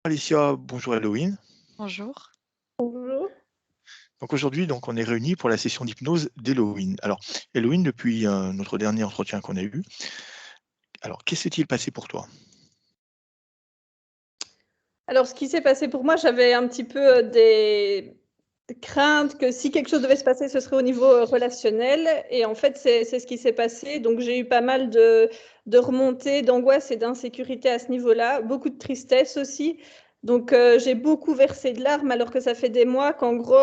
Alicia, bonjour Halloween. Bonjour. Bonjour. Donc aujourd'hui, on est réunis pour la session d'hypnose d'Halloween. Alors, Halloween, depuis notre dernier entretien qu'on a eu, alors qu'est-ce qui s'est-il passé pour toi? Alors, ce qui s'est passé pour moi, j'avais un petit peu des craintes que si quelque chose devait se passer, ce serait au niveau relationnel. Et en fait, c'est ce qui s'est passé. Donc, j'ai eu pas mal de remontées, d'angoisse et d'insécurité à ce niveau-là, beaucoup de tristesse aussi. Donc, j'ai beaucoup versé de larmes alors que ça fait des mois qu'en gros,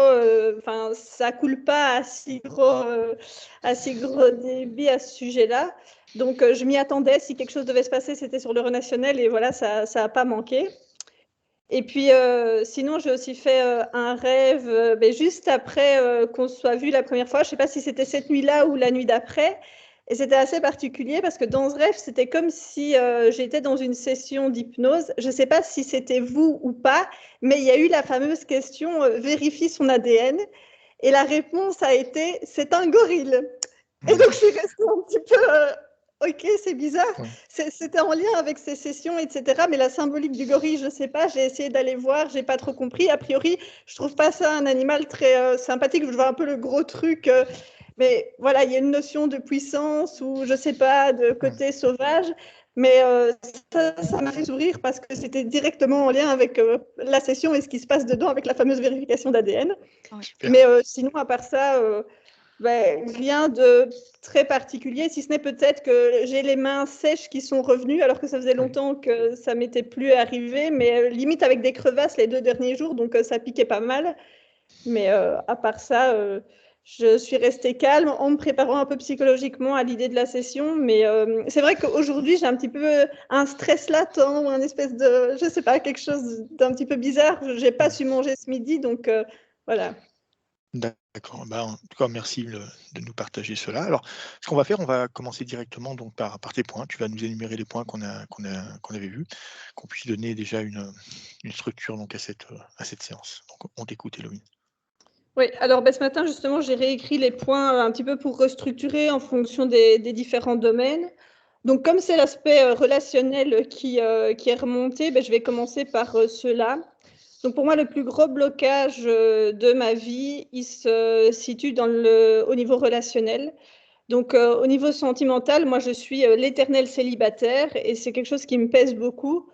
ça coule pas à si gros débit à ce sujet-là. Donc, je m'y attendais. Si quelque chose devait se passer, c'était sur le relationnel et voilà, ça a pas manqué. Et puis, sinon, j'ai aussi fait un rêve juste après qu'on se soit vu la première fois. Je ne sais pas si c'était cette nuit-là ou la nuit d'après. Et c'était assez particulier parce que dans ce rêve, c'était comme si j'étais dans une session d'hypnose. Je ne sais pas si c'était vous ou pas, mais il y a eu la fameuse question vérifie son ADN. Et la réponse a été c'est un gorille. Et donc, je suis restée un petit peu ok, c'est bizarre. Ouais. C'était en lien avec ces sessions, etc. Mais la symbolique du gorille, je ne sais pas. J'ai essayé d'aller voir, je n'ai pas trop compris. A priori, je ne trouve pas ça un animal très sympathique. Je vois un peu le gros truc. Mais voilà, il y a une notion de puissance ou, je ne sais pas, de côté sauvage. Mais ça m'a fait sourire parce que c'était directement en lien avec la session et ce qui se passe dedans avec la fameuse vérification d'ADN. Super. Mais sinon, à part ça, rien de très particulier, si ce n'est peut-être que j'ai les mains sèches qui sont revenues, alors que ça faisait longtemps que ça m'était plus arrivé, mais limite avec des crevasses les 2 derniers jours, donc ça piquait pas mal. Mais à part ça, je suis restée calme en me préparant un peu psychologiquement à l'idée de la session. Mais c'est vrai qu'aujourd'hui, j'ai un petit peu un stress latent ou un espèce de, je sais pas, quelque chose d'un petit peu bizarre. Je n'ai pas su manger ce midi, donc voilà. D'accord. En tout cas, merci de nous partager cela. Alors, ce qu'on va faire, on va commencer directement par tes points. Tu vas nous énumérer les points qu'on avait vus, qu'on puisse donner déjà une structure à cette séance. Donc, on t'écoute, Halloween. Oui, alors ce matin, justement, j'ai réécrit les points un petit peu pour restructurer en fonction des différents domaines. Donc, comme c'est l'aspect relationnel qui est remonté, je vais commencer par cela. Donc, pour moi, le plus gros blocage de ma vie, il se situe au niveau relationnel. Donc, au niveau sentimental, moi, je suis l'éternel célibataire et c'est quelque chose qui me pèse beaucoup.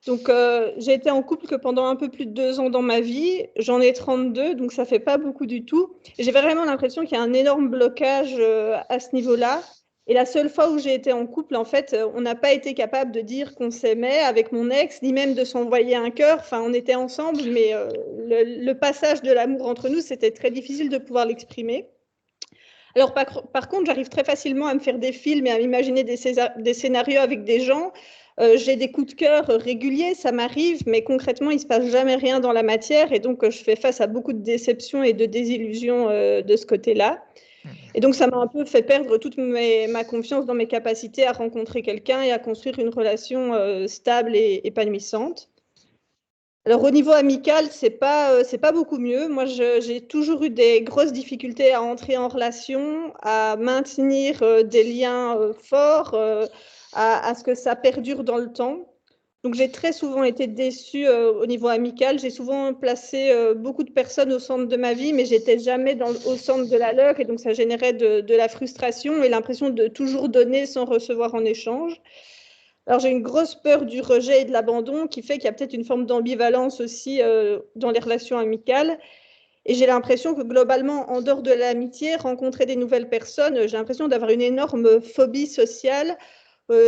Donc, j'ai été en couple que pendant un peu plus de 2 ans dans ma vie. J'en ai 32, donc ça fait pas beaucoup du tout. Et j'ai vraiment l'impression qu'il y a un énorme blocage à ce niveau-là. Et la seule fois où j'ai été en couple, en fait, on n'a pas été capable de dire qu'on s'aimait avec mon ex, ni même de s'envoyer un cœur. Enfin, on était ensemble, mais le passage de l'amour entre nous, c'était très difficile de pouvoir l'exprimer. Alors, par contre, j'arrive très facilement à me faire des films et à m'imaginer des scénarios avec des gens. J'ai des coups de cœur réguliers, ça m'arrive, mais concrètement, il ne se passe jamais rien dans la matière. Et donc, je fais face à beaucoup de déceptions et de désillusions de ce côté-là. Et donc, ça m'a un peu fait perdre toute ma confiance dans mes capacités à rencontrer quelqu'un et à construire une relation stable et épanouissante. Alors, au niveau amical, c'est pas beaucoup mieux. Moi, j'ai toujours eu des grosses difficultés à entrer en relation, à maintenir des liens forts, à ce que ça perdure dans le temps. Donc, j'ai très souvent été déçue au niveau amical. J'ai souvent placé beaucoup de personnes au centre de ma vie, mais j'étais jamais au centre de la leur. Et donc, ça générait de la frustration et l'impression de toujours donner sans recevoir en échange. Alors, j'ai une grosse peur du rejet et de l'abandon qui fait qu'il y a peut-être une forme d'ambivalence aussi dans les relations amicales. Et j'ai l'impression que globalement, en dehors de l'amitié, rencontrer des nouvelles personnes, j'ai l'impression d'avoir une énorme phobie sociale.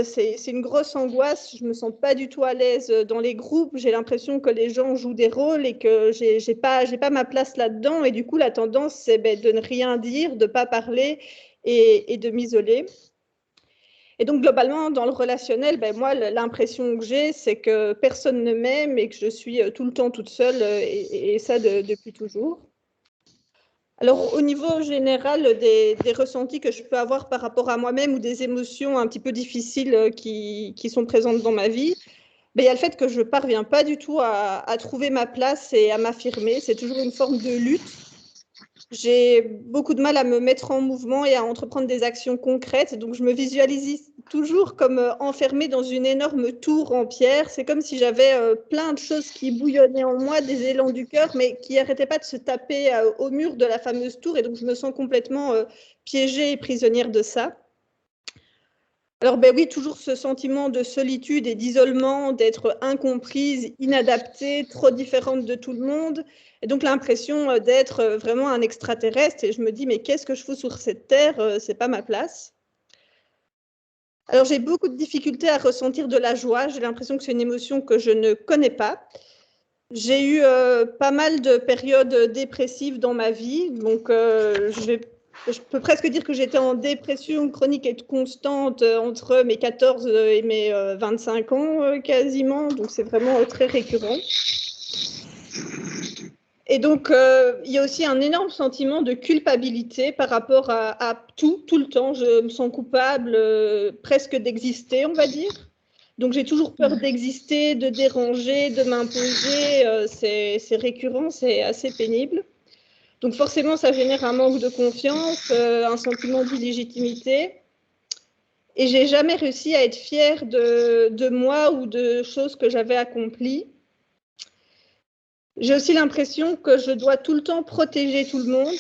C'est une grosse angoisse. Je ne me sens pas du tout à l'aise dans les groupes. J'ai l'impression que les gens jouent des rôles et que je n'ai pas ma place là-dedans. Et du coup, la tendance, c'est de ne rien dire, de ne pas parler et de m'isoler. Et donc, globalement, dans le relationnel, moi, l'impression que j'ai, c'est que personne ne m'aime et que je suis tout le temps toute seule, et ça depuis toujours. Alors, au niveau général des ressentis que je peux avoir par rapport à moi-même ou des émotions un petit peu difficiles qui sont présentes dans ma vie, il y a le fait que je ne parviens pas du tout à trouver ma place et à m'affirmer. C'est toujours une forme de lutte. J'ai beaucoup de mal à me mettre en mouvement et à entreprendre des actions concrètes. Donc, je me toujours comme enfermée dans une énorme tour en pierre. C'est comme si j'avais plein de choses qui bouillonnaient en moi, des élans du cœur, mais qui n'arrêtaient pas de se taper au mur de la fameuse tour. Et donc, je me sens complètement piégée et prisonnière de ça. Alors, ben oui, toujours ce sentiment de solitude et d'isolement, d'être incomprise, inadaptée, trop différente de tout le monde. Et donc, l'impression d'être vraiment un extraterrestre. Et je me dis, mais qu'est-ce que je fous sur cette terre? C'est pas ma place. Alors, j'ai beaucoup de difficultés à ressentir de la joie. J'ai l'impression que c'est une émotion que je ne connais pas. J'ai eu pas mal de périodes dépressives dans ma vie. Donc, je peux presque dire que j'étais en dépression chronique et constante entre mes 14 et mes 25 ans quasiment. Donc, c'est vraiment très récurrent. Et donc, il y a aussi un énorme sentiment de culpabilité par rapport à tout le temps. Je me sens coupable presque d'exister, on va dire. Donc, j'ai toujours peur d'exister, de déranger, de m'imposer. C'est récurrent, c'est assez pénible. Donc, forcément, ça génère un manque de confiance, un sentiment d'illégitimité. Et j'ai jamais réussi à être fière de moi ou de choses que j'avais accomplies. J'ai aussi l'impression que je dois tout le temps protéger tout le monde,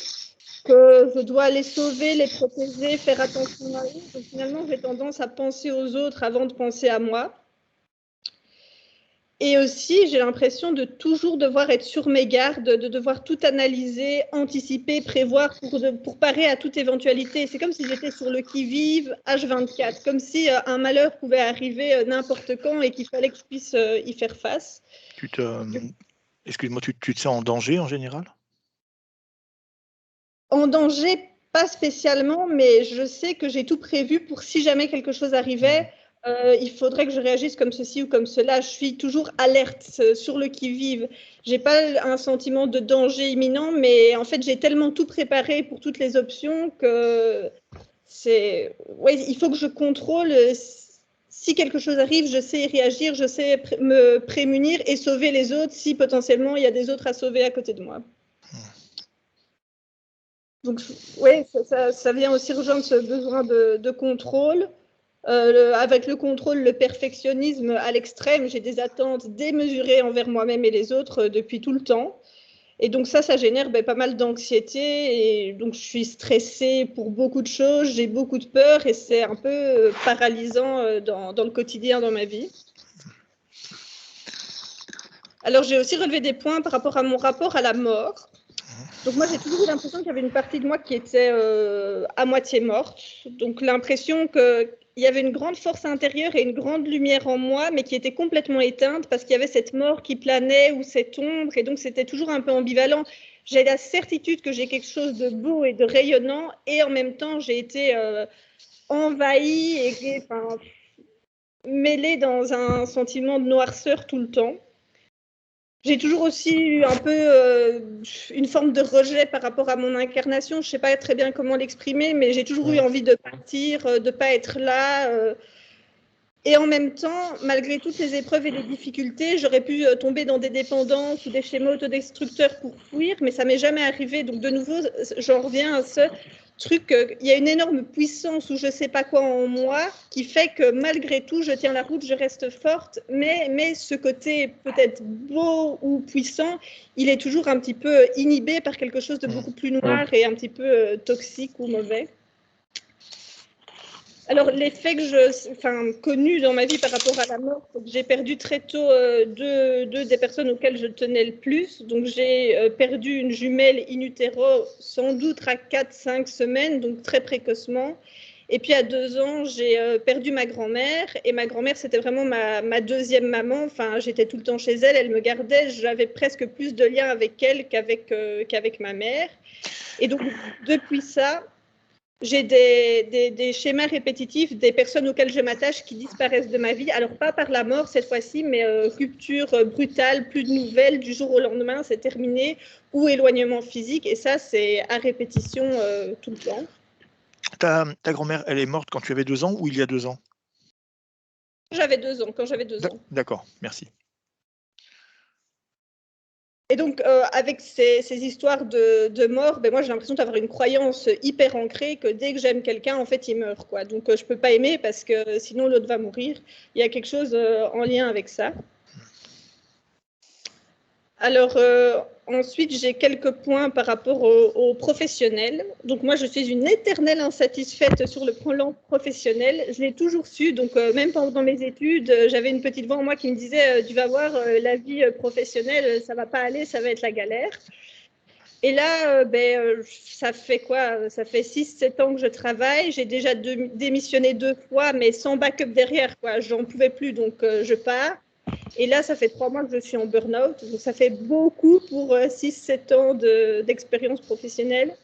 que je dois les sauver, les protéger, faire attention à eux. Donc finalement, j'ai tendance à penser aux autres avant de penser à moi. Et aussi, j'ai l'impression de toujours devoir être sur mes gardes, de devoir tout analyser, anticiper, prévoir pour parer à toute éventualité. C'est comme si j'étais sur le qui-vive H24, comme si un malheur pouvait arriver n'importe quand et qu'il fallait que je puisse y faire face. Excuse-moi, tu te sens en danger en général? En danger, pas spécialement, mais je sais que j'ai tout prévu pour si jamais quelque chose arrivait, il faudrait que je réagisse comme ceci ou comme cela. Je suis toujours alerte, sur le qui-vive. J'ai pas un sentiment de danger imminent, mais en fait, j'ai tellement tout préparé pour toutes les options que il faut que je contrôle. Si quelque chose arrive, je sais y réagir, je sais me prémunir et sauver les autres si potentiellement il y a des autres à sauver à côté de moi. Donc, oui, ça vient aussi rejoindre ce besoin de contrôle. Avec le contrôle, le perfectionnisme à l'extrême, j'ai des attentes démesurées envers moi-même et les autres depuis tout le temps. Et donc ça génère pas mal d'anxiété. Et donc, je suis stressée pour beaucoup de choses, j'ai beaucoup de peur et c'est un peu paralysant dans le quotidien, dans ma vie. Alors, j'ai aussi relevé des points par rapport à mon rapport à la mort. Donc moi, j'ai toujours eu l'impression qu'il y avait une partie de moi qui était à moitié morte. Donc l'impression qu'il y avait une grande force intérieure et une grande lumière en moi, mais qui était complètement éteinte parce qu'il y avait cette mort qui planait ou cette ombre. Et donc c'était toujours un peu ambivalent. J'ai la certitude que j'ai quelque chose de beau et de rayonnant, et en même temps, j'ai été envahie et mêlée dans un sentiment de noirceur tout le temps. J'ai toujours aussi eu un peu une forme de rejet par rapport à mon incarnation. Je ne sais pas très bien comment l'exprimer, mais j'ai toujours eu envie de partir, de ne pas être là. Et en même temps, malgré toutes les épreuves et les difficultés, j'aurais pu tomber dans des dépendances ou des schémas autodestructeurs pour fuir, mais ça ne m'est jamais arrivé. Donc de nouveau, j'en reviens à ce truc, il y a une énorme puissance ou je ne sais pas quoi en moi qui fait que malgré tout, je tiens la route, je reste forte, mais ce côté peut-être beau ou puissant, il est toujours un petit peu inhibé par quelque chose de beaucoup plus noir et un petit peu toxique ou mauvais. Alors, l'effet connu dans ma vie par rapport à la mort, c'est que j'ai perdu très tôt deux des personnes auxquelles je tenais le plus. Donc, j'ai perdu une jumelle in utero sans doute à 4-5 semaines, donc très précocement. Et puis, à 2 ans, j'ai perdu ma grand-mère. Et ma grand-mère, c'était vraiment ma deuxième maman. Enfin, j'étais tout le temps chez elle, elle me gardait. J'avais presque plus de liens avec elle qu'avec ma mère. Et donc, depuis ça, j'ai des schémas répétitifs, des personnes auxquelles je m'attache qui disparaissent de ma vie. Alors, pas par la mort cette fois-ci, mais rupture brutale, plus de nouvelles, du jour au lendemain, c'est terminé, ou éloignement physique. Et ça, c'est à répétition tout le temps. Ta grand-mère, elle est morte quand tu avais 2 ans ou il y a 2 ans? J'avais 2 ans, quand j'avais 2 ans. D'accord, merci. Et donc, avec ces histoires de mort, ben moi, j'ai l'impression d'avoir une croyance hyper ancrée que dès que j'aime quelqu'un, en fait, il meurt, quoi. Donc, je ne peux pas aimer parce que sinon, l'autre va mourir. Il y a quelque chose en lien avec ça. Alors, ensuite, j'ai quelques points par rapport aux professionnels. Donc, moi, je suis une éternelle insatisfaite sur le plan professionnel. Je l'ai toujours su. Donc, même pendant mes études, j'avais une petite voix en moi qui me disait tu vas voir, la vie professionnelle, ça ne va pas aller, ça va être la galère. Et là, ça fait quoi? Ça fait 6-7 ans que je travaille. J'ai déjà démissionné 2 fois, mais sans backup derrière, quoi. J'en pouvais plus, donc je pars. Et là, ça fait 3 mois que je suis en burn-out. Donc, ça fait beaucoup pour 6-7 ans d'expérience professionnelle.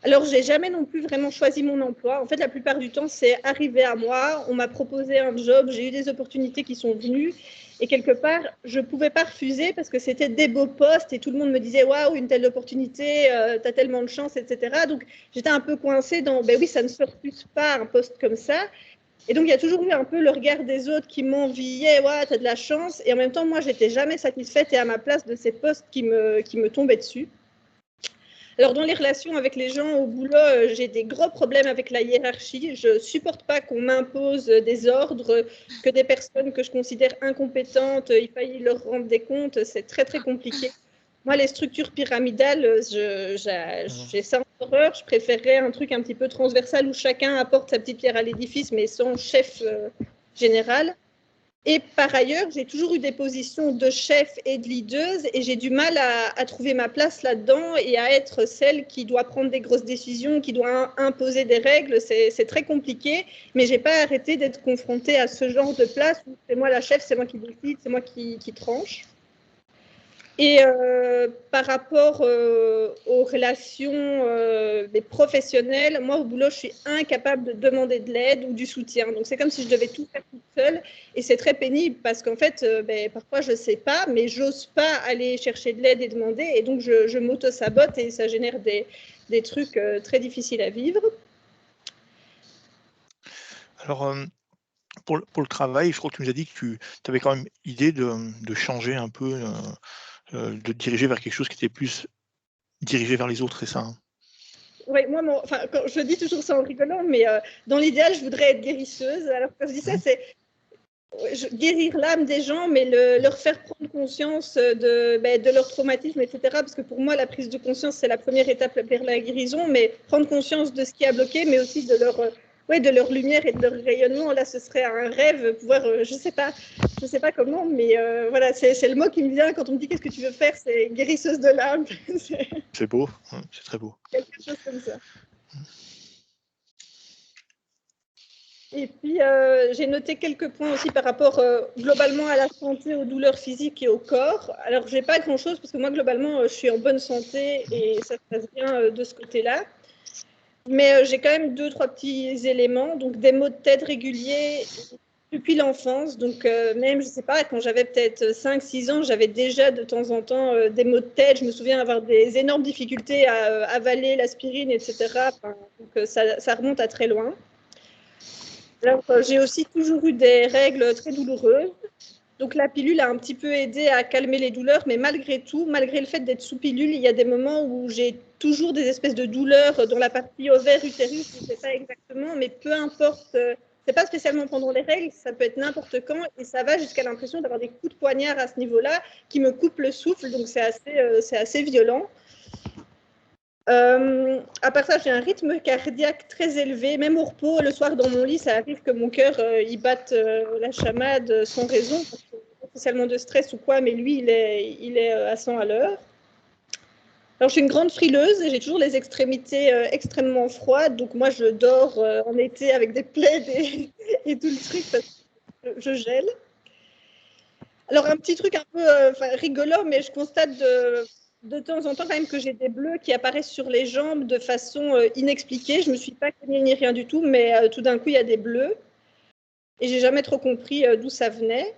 Alors, je n'ai jamais non plus vraiment choisi mon emploi. En fait, la plupart du temps, c'est arrivé à moi. On m'a proposé un job, j'ai eu des opportunités qui sont venues. Et quelque part, je ne pouvais pas refuser parce que c'était des beaux postes et tout le monde me disait « Waouh, une telle opportunité, tu as tellement de chance, etc. » Donc, j'étais un peu coincée dans « Ben oui, ça ne se refuse pas un poste comme ça. » Et donc, il y a toujours eu un peu le regard des autres qui m'enviaient « Ouais, tu as de la chance. » Et en même temps, moi, je n'étais jamais satisfaite et à ma place de ces postes qui me tombaient dessus. Alors, dans les relations avec les gens au boulot, j'ai des gros problèmes avec la hiérarchie. Je ne supporte pas qu'on m'impose des ordres, que des personnes que je considère incompétentes, il faille leur rendre des comptes. C'est très, très compliqué. Moi, les structures pyramidales, j'ai ça en horreur. Je préférerais un truc un petit peu transversal où chacun apporte sa petite pierre à l'édifice, mais sans chef général. Et par ailleurs, j'ai toujours eu des positions de chef et de leaduse et j'ai du mal à trouver ma place là-dedans et à être celle qui doit prendre des grosses décisions, qui doit imposer des règles. C'est très compliqué, mais je n'ai pas arrêté d'être confrontée à ce genre de place où c'est moi la chef, c'est moi qui décide, c'est moi qui tranche. Et par rapport aux relations des professionnels, moi au boulot, je suis incapable de demander de l'aide ou du soutien. Donc c'est comme si je devais tout faire toute seule et c'est très pénible parce qu'en fait, parfois je ne sais pas, mais j'ose pas aller chercher de l'aide et demander et donc je m'auto-sabote et ça génère des trucs très difficiles à vivre. Alors, pour le travail, je crois que tu nous as dit que tu avais quand même idée de changer un peu, de te diriger vers quelque chose qui était plus dirigé vers les autres, c'est ça, hein? Oui, moi, je dis toujours ça en rigolant, mais dans l'idéal, je voudrais être guérisseuse. Alors, quand je dis ça, c'est guérir l'âme des gens, mais leur faire prendre conscience de leur traumatisme, etc. Parce que pour moi, la prise de conscience, c'est la première étape vers la guérison, mais prendre conscience de ce qui a bloqué, mais aussi de leur lumière et de leur rayonnement. Là, ce serait un rêve, pouvoir, je sais pas comment, mais voilà, c'est le mot qui me vient quand on me dit qu'est-ce que tu veux faire, c'est guérisseuse de l'âme. C'est beau, c'est très beau. Quelque chose comme ça. Et puis, j'ai noté quelques points aussi par rapport globalement à la santé, aux douleurs physiques et au corps. Alors, je n'ai pas grand-chose parce que moi, globalement, je suis en bonne santé et ça se passe bien de ce côté-là. Mais j'ai quand même 2-3 petits éléments. Donc, des maux de tête réguliers depuis l'enfance. Donc, même, je ne sais pas, quand j'avais peut-être 5-6 ans, j'avais déjà de temps en temps des maux de tête. Je me souviens avoir des énormes difficultés à avaler l'aspirine, etc. Donc, ça remonte à très loin. Alors, j'ai aussi toujours eu des règles très douloureuses. Donc, la pilule a un petit peu aidé à calmer les douleurs, mais malgré tout, malgré le fait d'être sous pilule, il y a des moments où j'ai toujours des espèces de douleurs dans la partie ovaire, utérus, je ne sais pas exactement, mais peu importe, c'est pas spécialement pendant les règles, ça peut être n'importe quand, et ça va jusqu'à l'impression d'avoir des coups de poignard à ce niveau-là qui me coupent le souffle, donc c'est assez violent. À part ça, j'ai un rythme cardiaque très élevé, même au repos, le soir dans mon lit, ça arrive que mon cœur il batte la chamade sans raison, parce que pas spécialement de stress ou quoi, mais lui, il est à 100 à l'heure. Alors, je suis une grande frileuse et j'ai toujours les extrémités extrêmement froides, donc moi, je dors en été avec des plaids et tout le truc parce que je gèle. Alors, un petit truc un peu rigolo, mais je constate de temps en temps quand même que j'ai des bleus qui apparaissent sur les jambes de façon inexpliquée. Je ne me suis pas connue ni rien du tout, mais tout d'un coup, il y a des bleus. Et j'ai jamais trop compris d'où ça venait.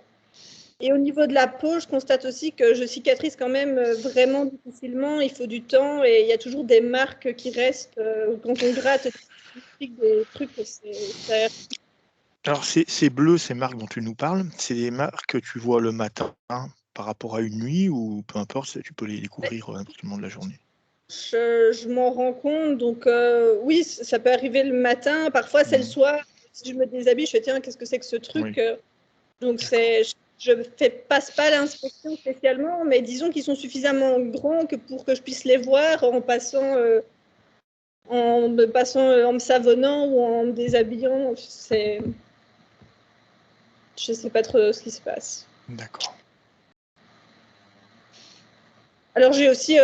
Et au niveau de la peau, je constate aussi que je cicatrise quand même vraiment difficilement. Il faut du temps et il y a toujours des marques qui restent quand on gratte des trucs. Alors ces bleus, ces marques dont tu nous parles, c'est des marques que tu vois le matin, par rapport à une nuit ou peu importe, tu peux les découvrir à n'importe quel moment de la journée? Je m'en rends compte, donc oui, ça peut arriver le matin, parfois c'est le soir. Si je me déshabille, je fais tiens, qu'est-ce que c'est que ce truc? Oui. Donc je passe pas l'inspection spécialement, mais disons qu'ils sont suffisamment grands que pour que je puisse les voir en passant, en me savonnant ou en me déshabillant. Je sais pas trop ce qui se passe. D'accord. Alors j'ai aussi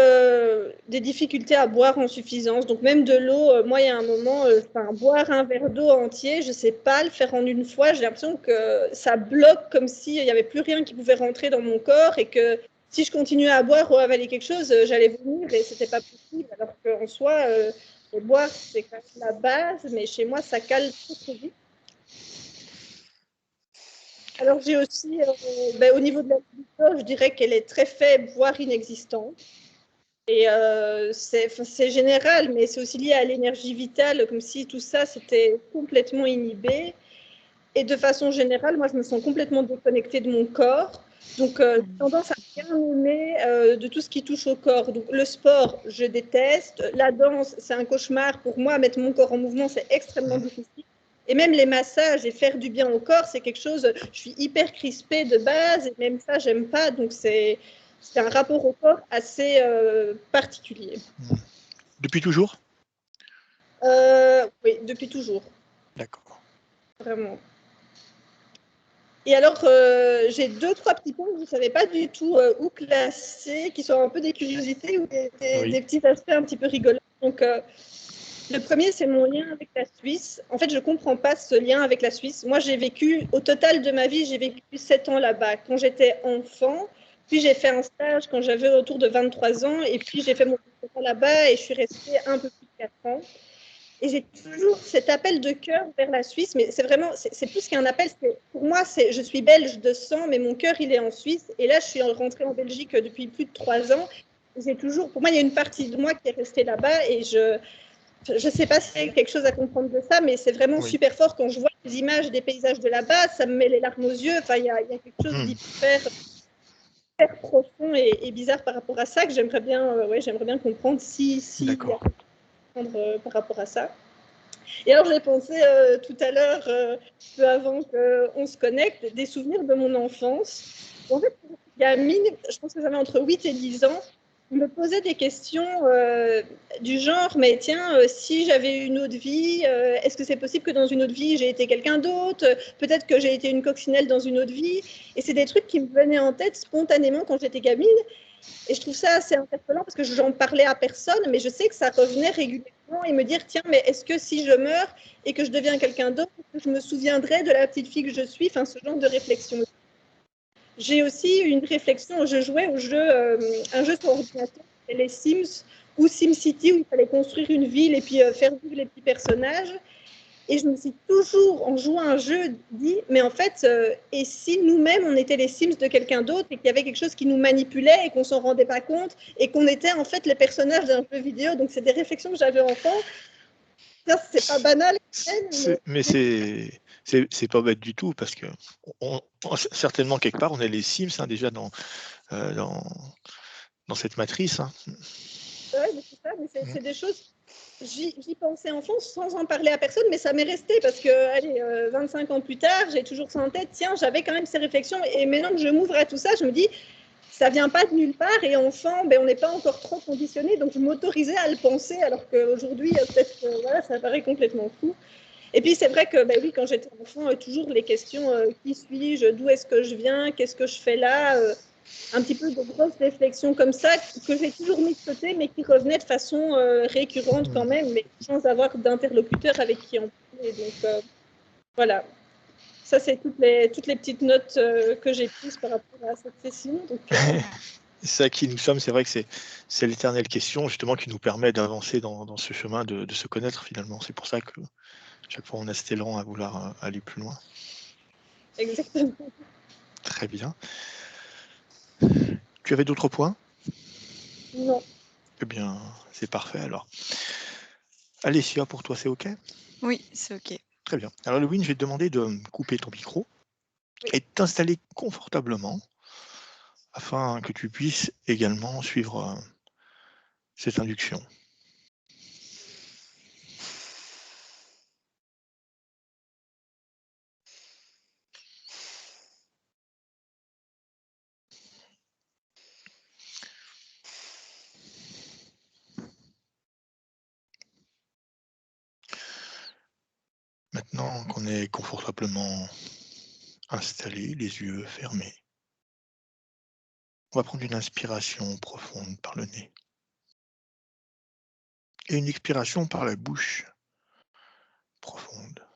des difficultés à boire en suffisance, donc même de l'eau, moi il y a un moment, boire un verre d'eau entier, je sais pas le faire en une fois, j'ai l'impression que ça bloque comme s'il n'y avait plus rien qui pouvait rentrer dans mon corps et que si je continuais à boire ou à avaler quelque chose, j'allais vomir et c'était pas possible, alors qu'en soi, boire c'est quand même la base, mais chez moi ça cale trop vite. Alors j'ai aussi, au niveau de la libido, je dirais qu'elle est très faible, voire inexistante. Et c'est général, mais c'est aussi lié à l'énergie vitale, comme si tout ça, c'était complètement inhibé. Et de façon générale, moi, je me sens complètement déconnectée de mon corps. Donc, j'ai tendance à bien aimer de tout ce qui touche au corps. Donc, le sport, je déteste. La danse, c'est un cauchemar. Pour moi, mettre mon corps en mouvement, c'est extrêmement difficile. Et même les massages et faire du bien au corps, c'est quelque chose, je suis hyper crispée de base, et même ça, j'aime pas. Donc, c'est un rapport au corps assez particulier. Depuis toujours? Oui, depuis toujours, D'accord. vraiment. Et alors, j'ai 2-3 petits points que je ne savais pas du tout où classer, qui sont un peu des curiosités ou des petits aspects un petit peu rigolos. Donc, le premier, c'est mon lien avec la Suisse. En fait, je ne comprends pas ce lien avec la Suisse. Moi, j'ai vécu, au total de ma vie, j'ai vécu 7 ans là-bas. Quand j'étais enfant, puis j'ai fait un stage quand j'avais autour de 23 ans, et puis j'ai fait mon stage là-bas et je suis restée un peu plus de 4 ans. Et j'ai toujours cet appel de cœur vers la Suisse, mais c'est vraiment, c'est plus qu'un appel. Pour moi, je suis belge de sang, mais mon cœur, il est en Suisse. Et là, je suis rentrée en Belgique depuis plus de 3 ans. Pour moi, il y a une partie de moi qui est restée là-bas et je ne sais pas si c'est quelque chose à comprendre de ça, mais c'est vraiment super fort quand je vois les images des paysages de là-bas, ça me met les larmes aux yeux. Enfin, il y a quelque chose d'hyper profond et bizarre par rapport à ça que j'aimerais bien comprendre si il y a quelque chose à comprendre par rapport à ça. Et alors, j'ai pensé tout à l'heure, peu avant qu'on se connecte, des souvenirs de mon enfance. En fait, gamine, je pense que j'avais entre 8 et 10 ans, je me posais des questions du genre, mais tiens, si j'avais une autre vie, est-ce que c'est possible que dans une autre vie, j'ai été quelqu'un d'autre? Peut-être que j'ai été une coccinelle dans une autre vie. Et c'est des trucs qui me venaient en tête spontanément quand j'étais gamine. Et je trouve ça assez interpellant parce que j'en parlais à personne, mais je sais que ça revenait régulièrement et me dire, tiens, mais est-ce que si je meurs et que je deviens quelqu'un d'autre, je me souviendrai de la petite fille que je suis? Enfin, ce genre de réflexion. J'ai aussi une réflexion, je jouais au jeu, un jeu sur ordinateur, les Sims ou SimCity, où il fallait construire une ville et puis faire vivre les petits personnages. Et je me suis toujours, en jouant à un jeu, dit, mais en fait, et si nous-mêmes, on était les Sims de quelqu'un d'autre et qu'il y avait quelque chose qui nous manipulait et qu'on s'en rendait pas compte et qu'on était en fait les personnages d'un jeu vidéo. Donc, c'est des réflexions que j'avais enfant. C'est pas banal, mais c'est pas bête du tout parce que certainement quelque part on est les Sims déjà dans cette matrice. Ouais, mais c'est ça, mais c'est des choses. J'y pensais enfant sans en parler à personne, mais ça m'est resté parce que, allez, 25 ans plus tard, j'ai toujours ça en tête. Tiens, j'avais quand même ces réflexions et maintenant que je m'ouvre à tout ça, je me dis, ça vient pas de nulle part et enfant, on n'est pas encore trop conditionné, donc je m'autorisais à le penser alors qu'aujourd'hui, peut-être que voilà, ça paraît complètement fou. Et puis c'est vrai que oui, quand j'étais enfant, toujours les questions qui suis-je, d'où est-ce que je viens, qu'est-ce que je fais là, un petit peu de grosses réflexions comme ça que j'ai toujours mis de côté, mais qui revenaient de façon récurrente quand même, mais sans avoir d'interlocuteur avec qui en parler. Donc voilà. Ça, c'est toutes les petites notes que j'ai prises par rapport à cette session. Donc, C'est ça qui nous sommes, c'est vrai que c'est l'éternelle question justement qui nous permet d'avancer dans ce chemin de se connaître finalement. C'est pour ça que chaque fois on a cet élan à vouloir aller plus loin. exactement. Très bien. Tu avais d'autres points? Non. Eh bien, c'est parfait alors. Alessia, pour toi, c'est OK? Oui, c'est OK. Très bien. Alors, Louine, je vais te demander de couper ton micro et de t'installer confortablement afin que tu puisses également suivre cette induction. Maintenant qu'on est confortablement installé, les yeux fermés, on va prendre une inspiration profonde par le nez et une expiration par la bouche profonde.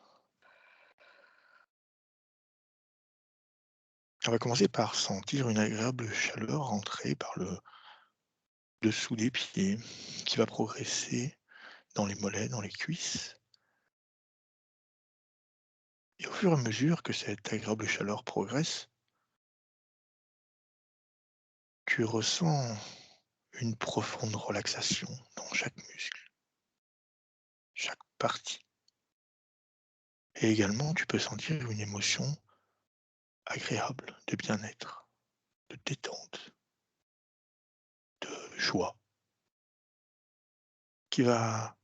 On va commencer par sentir une agréable chaleur rentrer par le dessous des pieds qui va progresser dans les mollets, dans les cuisses. Et au fur et à mesure que cette agréable chaleur progresse, tu ressens une profonde relaxation dans chaque muscle, chaque partie. Et également, tu peux sentir une émotion agréable de bien-être, de détente, de joie qui va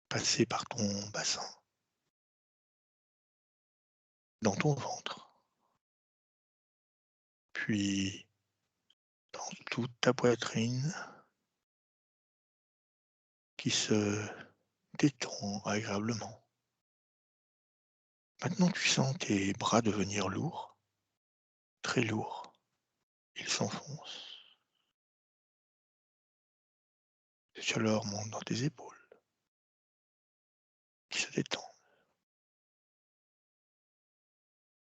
passer par ton bassin, dans ton ventre, puis dans toute ta poitrine qui se détend agréablement. Maintenant, tu sens tes bras devenir lourds, très lourds. Ils s'enfoncent. Cette chaleur monte dans tes épaules, qui se détendent.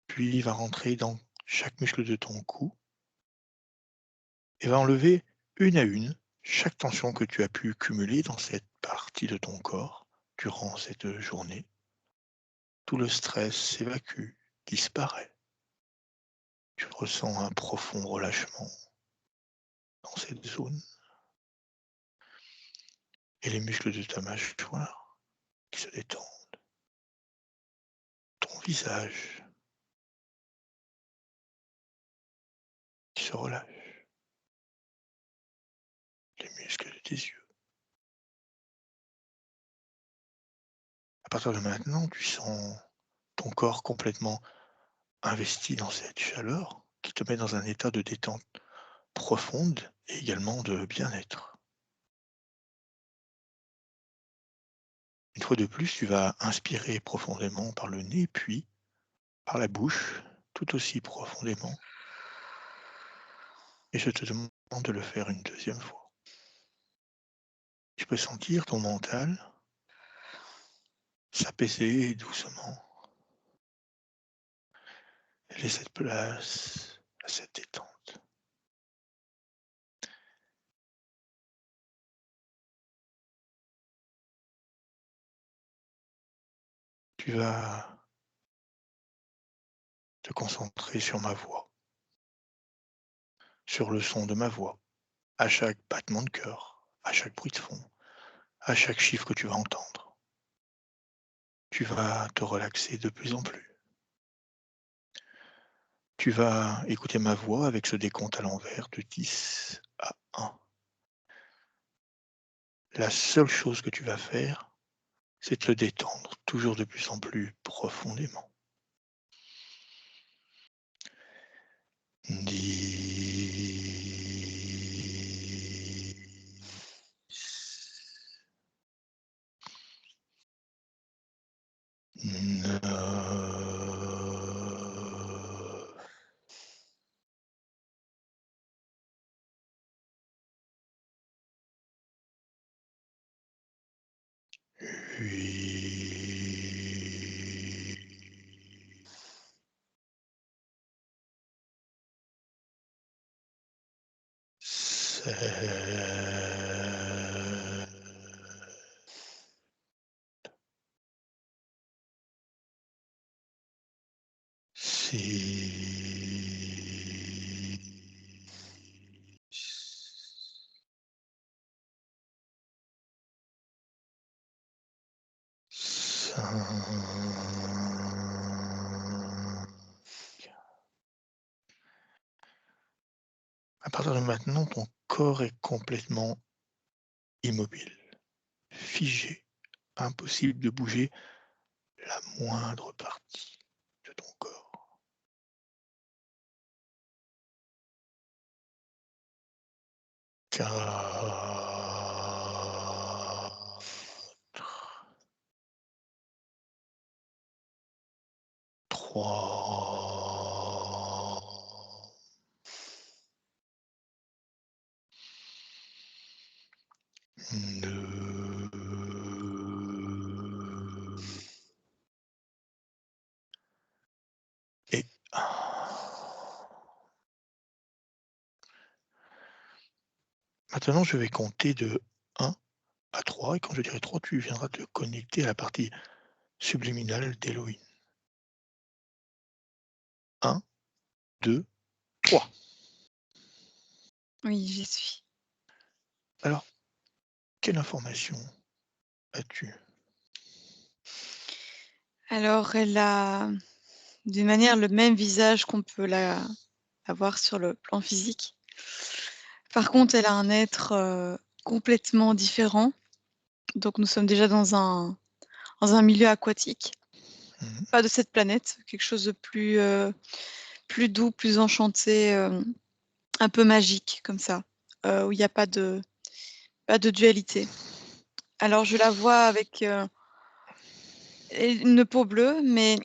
Puis il va rentrer dans chaque muscle de ton cou et va enlever une à une chaque tension que tu as pu cumuler dans cette partie de ton corps durant cette journée. Tout le stress s'évacue, disparaît. Tu ressens un profond relâchement dans cette zone et les muscles de ta mâchoire qui se détendent. Ton visage qui se relâche. Les muscles de tes yeux. À partir de maintenant, tu sens ton corps complètement investi dans cette chaleur qui te met dans un état de détente profonde et également de bien-être. Une fois de plus, tu vas inspirer profondément par le nez, puis par la bouche, tout aussi profondément. Et je te demande de le faire une deuxième fois. Tu peux sentir ton mental s'apaiser doucement et laisser place à cette détente. Tu vas te concentrer sur ma voix, sur le son de ma voix, à chaque battement de cœur, à chaque bruit de fond, à chaque chiffre que tu vas entendre. Tu vas te relaxer de plus en plus. Tu vas écouter ma voix avec ce décompte à l'envers de 10 à 1. La seule chose que tu vas faire, c'est te détendre toujours de plus en plus profondément. 10, 9, 8, 7, 6, 5, À partir de maintenant, ton corps est complètement immobile, figé, impossible de bouger la moindre partie de ton corps. Quatre, 3, 2 et 1. Maintenant, je vais compter de 1 à 3 et quand je dirai 3, tu viendras te connecter à la partie subliminale d'Elohim. 1, 2, 3. Oui, j'y suis. Alors, quelle information as-tu? Alors, elle a d'une manière le même visage qu'on peut avoir sur le plan physique. Par contre, elle a un être complètement différent. Donc, nous sommes déjà dans un milieu aquatique, Mmh. pas de cette planète, quelque chose de plus doux, plus enchanté, un peu magique comme ça, où il n'y a pas de dualité. Alors, je la vois avec une peau bleue, mais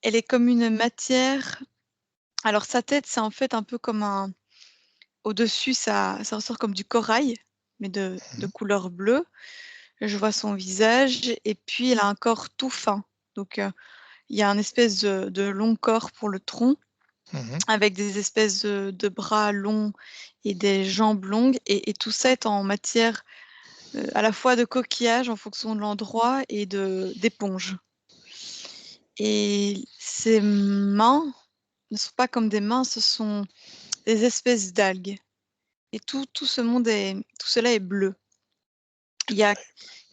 elle est comme une matière. Alors, sa tête, c'est en fait un peu comme un. Au-dessus, ça ressort comme du corail, mais de Mmh. couleur bleue. Je vois son visage et puis elle a un corps tout fin. Donc, il y a un espèce de long corps pour le tronc, Mmh. avec des espèces de bras longs et des jambes longues et tout ça est en matière, à la fois de coquillage en fonction de l'endroit et d'éponge. Et ses mains ne sont pas comme des mains, ce sont des espèces d'algues. Et tout cela est bleu. Il y a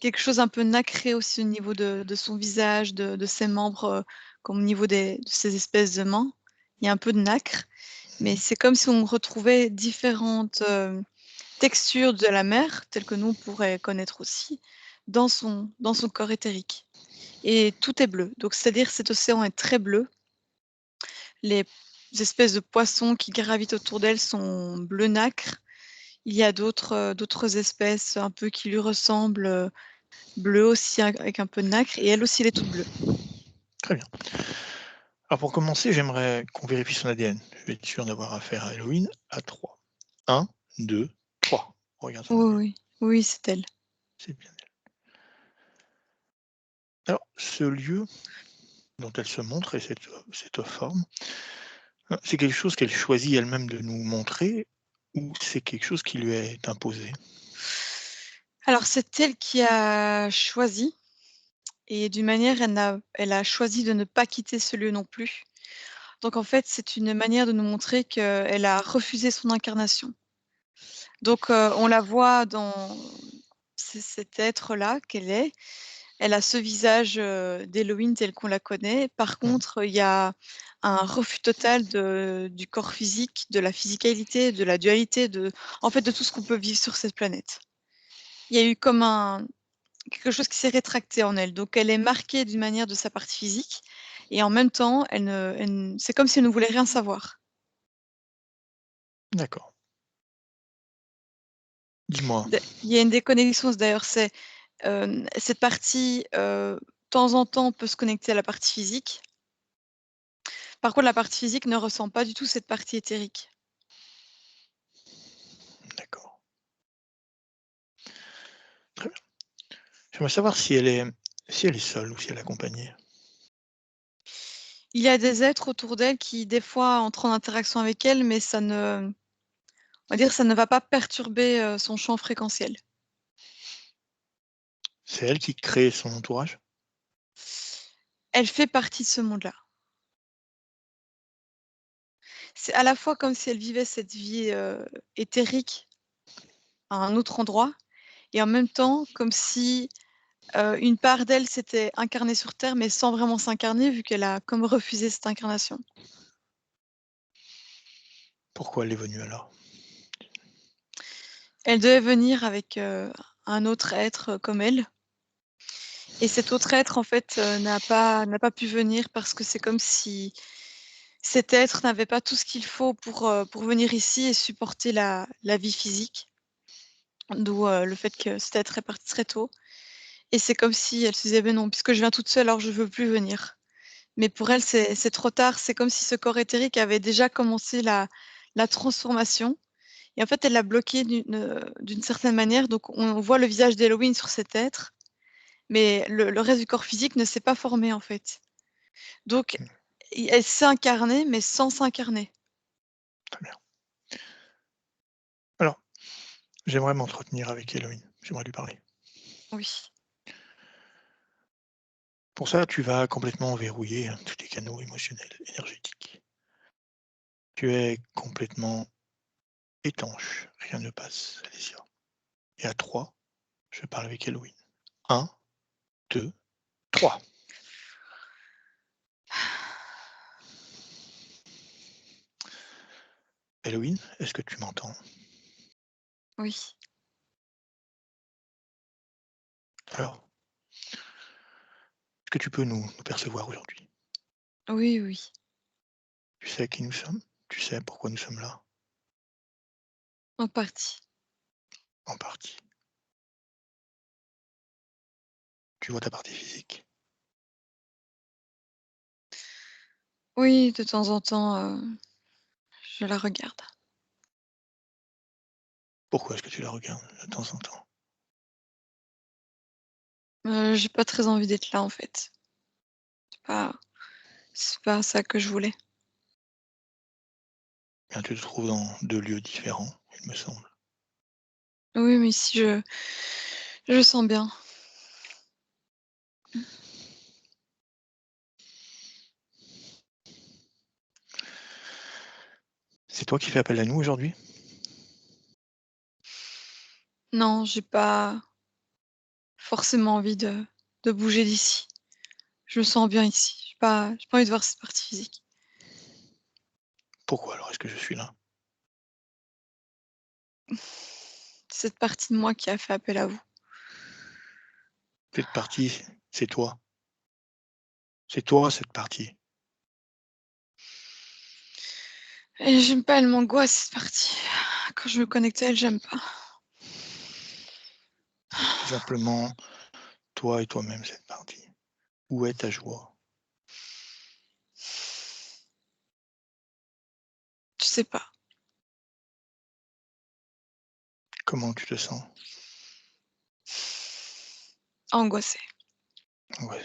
quelque chose un peu nacré aussi au niveau de son visage, de ses membres, comme au niveau de ces espèces de mains. Il y a un peu de nacre, mais c'est comme si on retrouvait différentes, textures de la mer, telles que nous on pourrait connaître aussi, dans son corps éthérique. Et tout est bleu. Donc c'est-à-dire cet océan est très bleu. Les espèces de poissons qui gravitent autour d'elle sont bleu nacre. Il y a d'autres espèces un peu qui lui ressemblent, bleues aussi avec un peu de nacre et elle aussi elle est toute bleue. Très bien. Alors pour commencer, j'aimerais qu'on vérifie son ADN. Je vais être sûr d'avoir affaire à Elohim à 3. 1, 2, 3. Regarde son ADN. Oui, oui, c'est elle. C'est bien elle. Alors, ce lieu dont elle se montre et cette forme, c'est quelque chose qu'elle choisit elle-même de nous montrer ou c'est quelque chose qui lui est imposé? Alors c'est elle qui a choisi et d'une manière elle a choisi de ne pas quitter ce lieu non plus. Donc en fait, c'est une manière de nous montrer qu'elle a refusé son incarnation. Donc on la voit dans cet être-là qu'elle est. Elle a ce visage, d'Héloïne tel qu'on la connaît. Par Mmh. contre, il y a un refus total du corps physique, de la physicalité, de la dualité, en fait, de tout ce qu'on peut vivre sur cette planète. Il y a eu comme quelque chose qui s'est rétracté en elle. Donc elle est marquée d'une manière de sa partie physique et en même temps, c'est comme si elle ne voulait rien savoir. D'accord. Dis-moi. Il y a une déconnexion d'ailleurs, cette partie, temps en temps, peut se connecter à la partie physique. Par contre, la partie physique ne ressent pas du tout cette partie éthérique. D'accord. Très bien. J'aimerais savoir si elle est seule ou si elle est accompagnée? Il y a des êtres autour d'elle qui, des fois, entrent en interaction avec elle, mais on va dire, ça ne va pas perturber, son champ fréquentiel. C'est elle qui crée son entourage? Elle fait partie de ce monde-là. C'est à la fois comme si elle vivait cette vie, éthérique à un autre endroit et en même temps comme si, une part d'elle s'était incarnée sur terre, mais sans vraiment s'incarner vu qu'elle a comme refusé cette incarnation. Pourquoi elle est venue alors? Elle devait venir avec un autre être comme elle. Et cet autre être, en fait, n'a pas pu venir parce que c'est comme si cet être n'avait pas tout ce qu'il faut pour venir ici et supporter la vie physique. D'où le fait que cet être est parti très tôt. Et c'est comme si elle se disait: «Beh non, puisque je viens toute seule, alors je veux plus venir». Mais pour elle, c'est trop tard. C'est comme si ce corps éthérique avait déjà commencé la transformation. Et en fait, elle l'a bloqué d'une certaine manière. Donc on voit le visage d'Halloween sur cet être, mais le reste du corps physique ne s'est pas formé, en fait. Donc Mmh, elle s'est incarnée, mais sans s'incarner. très bien. Alors, j'aimerais m'entretenir avec Héloïne, j'aimerais lui parler. Oui. Pour ça, tu vas complètement verrouiller tous tes canaux émotionnels, énergétiques. Tu es complètement étanche, rien ne passe, Alicia. Et à 3, je parle avec Héloïne. 1, 2, 3. Héloïne, est-ce que tu m'entends? Oui. Alors, est-ce que tu peux nous percevoir aujourd'hui? Oui, oui. Tu sais qui nous sommes? Tu sais pourquoi nous sommes là? En partie. En partie. Tu vois ta partie physique. Oui, de temps en temps, je la regarde. Pourquoi est-ce que tu la regardes de temps en temps? J'ai pas très envie d'être là, en fait. Pas c'est pas ça que je voulais. Bien, tu te trouves dans 2 lieux différents, il me semble. Oui, mais ici, je sens bien. C'est toi qui fais appel à nous aujourd'hui? Non, j'ai pas forcément envie de bouger d'ici. Je me sens bien ici. J'ai pas envie de voir cette partie physique. Pourquoi alors est-ce que je suis là? Cette partie de moi qui a fait appel à vous. Cette partie, c'est toi. C'est toi cette partie. Et j'aime pas, elle m'angoisse cette partie. Quand je me connecte à elle, j'aime pas. C'est simplement toi et toi-même cette partie. Où est ta joie? Je sais pas. Comment tu te sens? Angoissée. Ouais,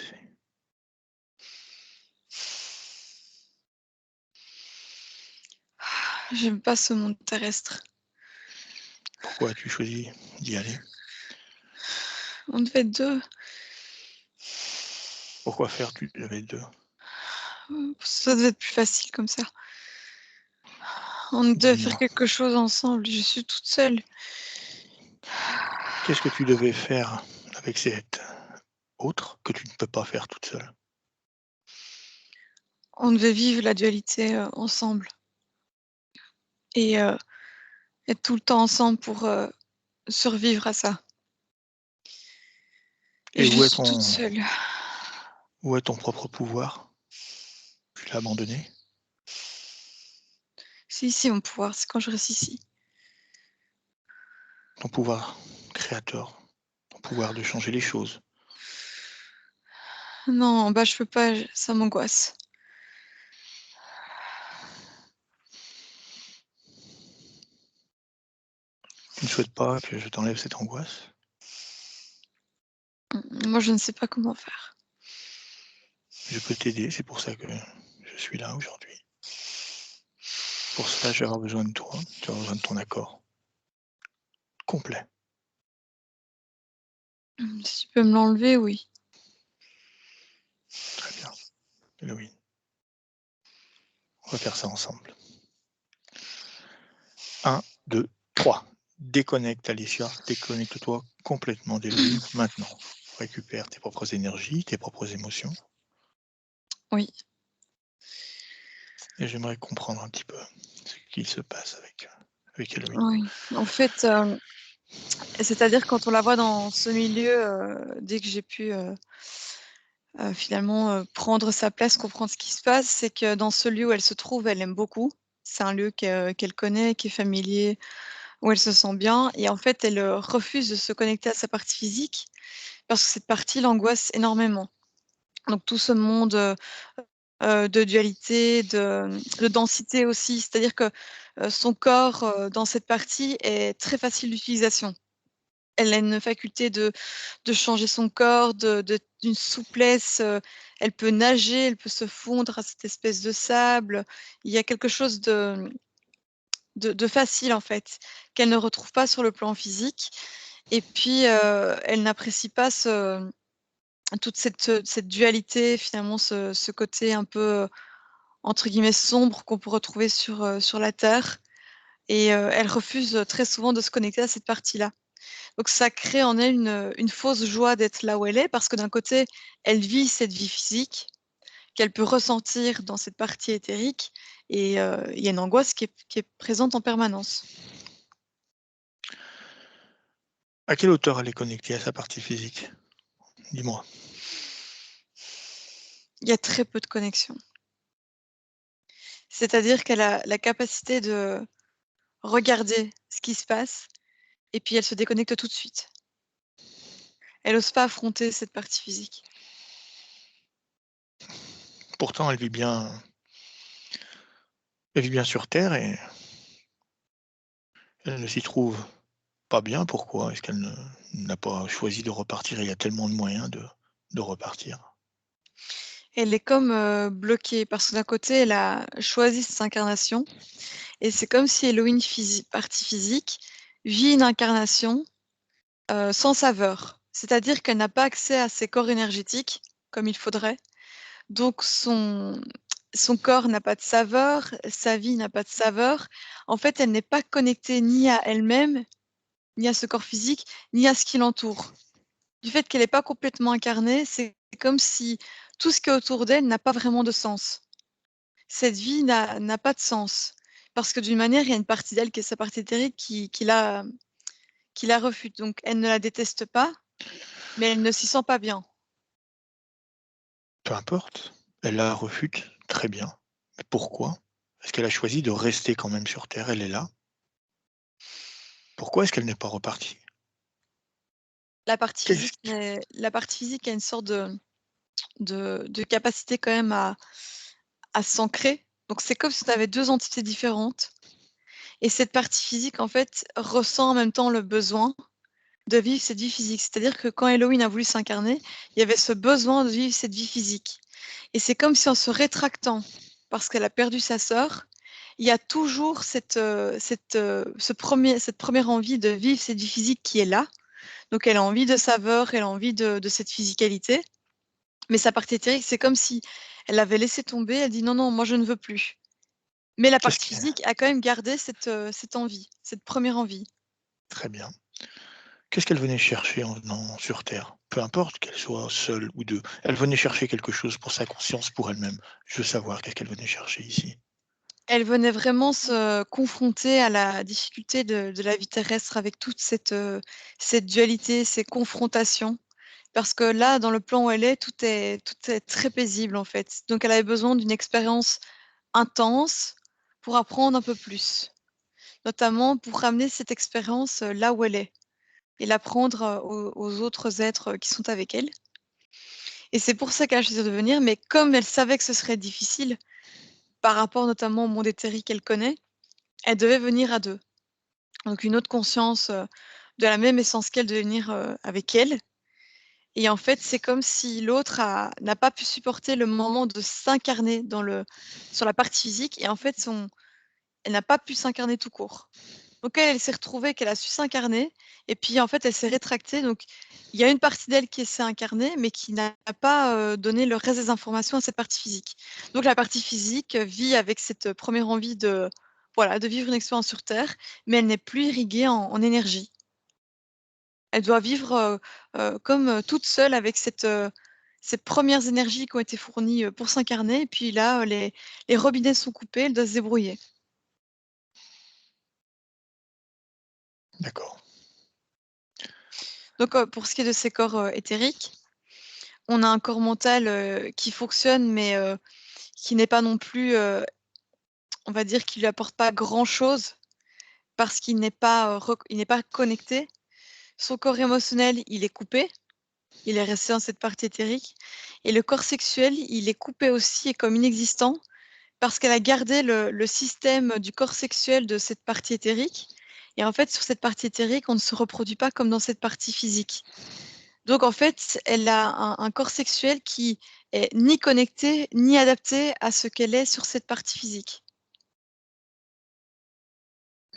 J'aime pas ce monde terrestre. pourquoi as-tu choisi d'y aller? On devait être 2. Pourquoi faire tu devais 2? Ça devait être plus facile comme ça. On devait faire Dis-moi, quelque chose ensemble. Je suis toute seule. qu'est-ce que tu devais faire avec cette autre que tu ne peux pas faire toute seule? On devait vivre la dualité, ensemble et être tout le temps ensemble pour, survivre à ça. Et Et je suis toute seule. où est ton propre pouvoir? Tu l'as abandonné? C'est ici mon pouvoir, c'est quand je reste ici. Ton pouvoir créateur, ton pouvoir de changer les choses. Non, bah, je peux pas, ça m'angoisse. Tu ne souhaites pas que je t'enlève cette angoisse? Moi, je ne sais pas comment faire. Je peux t'aider, c'est pour ça que je suis là aujourd'hui. Pour cela, je vais avoir besoin de toi, tu vas avoir besoin de ton accord complet. Si tu peux me l'enlever, oui. Très bien, Héloïne. On va faire ça ensemble. 1, 2, 3. Déconnecte Alicia, déconnecte-toi complètement d'Héloïne maintenant. Récupère tes propres énergies, tes propres émotions. Oui. Et j'aimerais comprendre un petit peu ce qu'il se passe avec Héloïne. Oui. En fait, C'est-à-dire quand on la voit dans ce milieu, dès que j'ai pu finalement prendre sa place, comprendre ce qui se passe, c'est que dans ce lieu où elle se trouve, elle aime beaucoup. C'est un lieu qu'elle connaît, qui est familier, où elle se sent bien et en fait, elle refuse de se connecter à sa partie physique parce que cette partie l'angoisse énormément. Donc tout ce monde, de dualité, de densité aussi, c'est-à-dire que, son corps, dans cette partie est très facile d'utilisation. Elle a une faculté de changer son corps, d'une souplesse, elle peut nager, elle peut se fondre à cette espèce de sable. Il y a quelque chose de facile, en fait, qu'elle ne retrouve pas sur le plan physique et puis, elle n'apprécie pas toute cette dualité, finalement, ce côté un peu, entre guillemets «sombre» qu'on peut retrouver sur la terre et elle refuse, très souvent de se connecter à cette partie-là. Donc ça crée en elle une fausse joie d'être là où elle est parce que d'un côté, elle vit cette vie physique qu'elle peut ressentir dans cette partie éthérique et il y a une angoisse qui est présente en permanence. À quelle hauteur elle est connectée à sa partie physique? Dis-moi. Il y a très peu de connexion. C'est-à-dire qu'elle a la capacité de regarder ce qui se passe et puis elle se déconnecte tout de suite. Elle ose pas affronter cette partie physique. Pourtant, elle vit bien sur terre et elle ne s'y trouve pas bien. Pourquoi? Est-ce qu'elle n'a pas choisi de repartir? Il y a tellement de moyens de repartir. Elle est comme, bloquée parce que d'un côté, elle a choisi cette incarnation et c'est comme si Elohim partie physique, vit une incarnation, sans saveur. C'est-à-dire qu'elle n'a pas accès à ses corps énergétiques comme il faudrait. Donc son corps n'a pas de saveur, sa vie n'a pas de saveur. En fait, elle n'est pas connectée ni à elle-même, ni à ce corps physique, ni à ce qui l'entoure. Du fait qu'elle est pas complètement incarnée, c'est comme si tout ce qui est autour d'elle n'a pas vraiment de sens. Cette vie n'a pas de sens. Parce que d'une manière, il y a une partie d'elle qui est sa partie éthérique qui la refute. Donc elle ne la déteste pas, mais elle ne s'y sent pas bien. Peu importe, elle la refute, très bien. Mais pourquoi? Est-ce qu'elle a choisi de rester quand même sur terre? Elle est là. Pourquoi est-ce qu'elle n'est pas repartie? Qu'est-ce La partie physique a une sorte de capacité quand même à s'ancrer. Donc c'est comme si on avait 2 entités différentes et cette partie physique, en fait, ressent en même temps le besoin de vivre cette vie physique. C'est-à-dire que quand Elohim a voulu s'incarner, il y avait ce besoin de vivre cette vie physique et c'est comme si en se rétractant, parce qu'elle a perdu sa sœur, il y a toujours cette première envie de vivre cette vie physique qui est là. Donc elle a envie de saveur, elle a envie de cette physicalité, mais sa partie éthérique, c'est comme si elle l'avait laissé tomber, elle dit: «Non, non, moi je ne veux plus». Mais la qu'est-ce partie qui physique a quand même gardé cette envie, cette première envie. Très bien. Qu'est-ce qu'elle venait chercher en venant sur terre? Peu importe qu'elle soit seule ou 2. Elle venait chercher quelque chose pour sa conscience, pour elle-même. Je veux savoir qu'est-ce qu'elle venait chercher ici? Elle venait vraiment se confronter à la difficulté de la vie terrestre avec toute cette dualité, ces confrontations. Parce que là, dans le plan où elle est, tout est très paisible, en fait. Donc elle avait besoin d'une expérience intense pour apprendre un peu plus. Notamment pour ramener cette expérience, là où elle est et l'apprendre, aux autres êtres, qui sont avec elle. Et c'est pour ça qu'elle a choisi de venir, mais comme elle savait que ce serait difficile, par rapport notamment au monde éthérique qu'elle connaît, elle devait venir à 2. Donc une autre conscience, de la même essence qu'elle devait venir, avec elle et en fait, c'est comme si l'autre n'a pas pu supporter le moment de s'incarner sur la partie physique et en fait elle n'a pas pu s'incarner tout court. Donc elle s'est retrouvée qu'elle a su s'incarner et puis en fait, elle s'est rétractée donc il y a une partie d'elle qui s'est incarnée, mais qui n'a pas, donné le reste des informations à cette partie physique. Donc la partie physique, vit avec cette, première envie de voilà, de vivre une expérience sur terre, mais elle n'est plus irriguée en énergie. Elle doit vivre, comme, toute seule avec ces premières énergies qui ont été fournies, pour s'incarner et puis là, les robinets sont coupés, elle doit se débrouiller. D'accord. Donc, pour ce qui est de ces corps éthériques, on a un corps mental qui fonctionne, mais qui n'est pas non plus, on va dire, qui lui apporte pas grand-chose parce qu'il n'est pas, il n'est pas connecté. Son corps émotionnel, il est coupé. Il est resté dans cette partie éthérique. Et le corps sexuel, il est coupé aussi et comme inexistant parce qu'elle a gardé le système du corps sexuel de cette partie éthérique. Et en fait, sur cette partie éthérique, on ne se reproduit pas comme dans cette partie physique. Donc, en fait, elle a un corps sexuel qui est ni connecté, ni adapté à ce qu'elle est sur cette partie physique.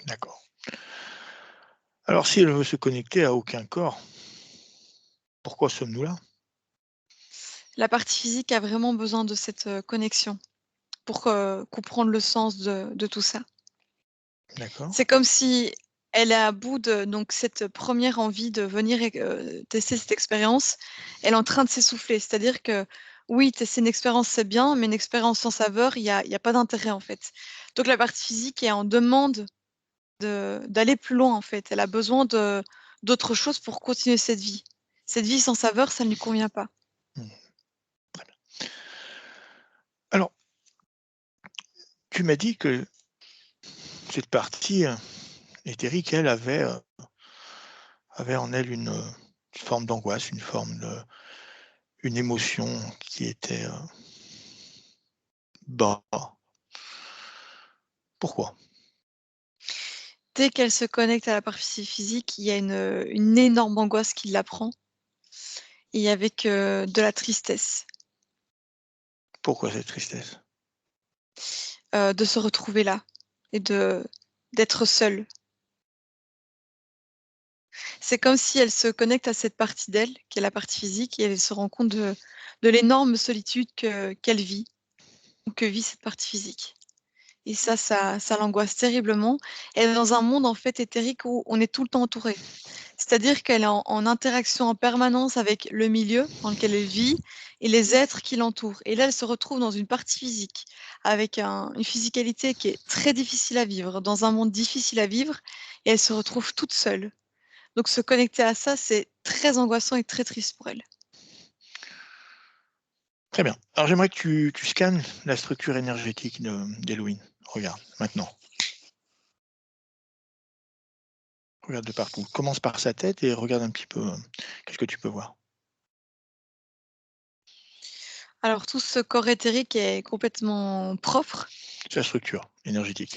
D'accord. Alors, si elle veut se connecter à aucun corps, pourquoi sommes-nous là? La partie physique a vraiment besoin de cette connexion pour comprendre le sens de tout ça. D'accord. C'est comme si elle est à bout de donc cette première envie de venir tester cette expérience, elle est en train de s'essouffler. C'est-à-dire que oui, tester une expérience, c'est bien, mais une expérience sans saveur, il y a pas d'intérêt, en fait. Donc la partie physique est en demande d'aller plus loin, en fait. Elle a besoin d'autre chose pour continuer cette vie. Cette vie sans saveur, ça ne lui convient pas. Mmh. Très bien. Alors, tu m'as dit que cette partie, éthérique, elle avait en elle une forme d'angoisse, une émotion qui était, bas. Pourquoi? Dès qu'elle se connecte à la partie physique, il y a une énorme angoisse qui la prend et avec, de la tristesse, Pourquoi cette tristesse? de se retrouver là et d'être seule. C'est comme si elle se connecte à cette partie d'elle, qui est la partie physique et elle se rend compte de l'énorme solitude qu'elle vit ou que vit cette partie physique et ça l'angoisse terriblement. Elle est dans un monde, en fait, éthérique où on est tout le temps entouré. C'est-à-dire qu'elle est en interaction en permanence avec le milieu dans lequel elle vit et les êtres qui l'entourent. Et là, elle se retrouve dans une partie physique, avec une physicalité qui est très difficile à vivre, dans un monde difficile à vivre, et elle se retrouve toute seule. Donc se connecter à ça, c'est très angoissant et très triste pour elle. Très bien. Alors j'aimerais que tu scannes la structure énergétique d'Héloïne. Regarde, maintenant. Regarde de partout. Commence par sa tête et regarde un petit peu, qu'est-ce que tu peux voir? Alors tout ce corps éthérique est complètement propre Sa structure énergétique.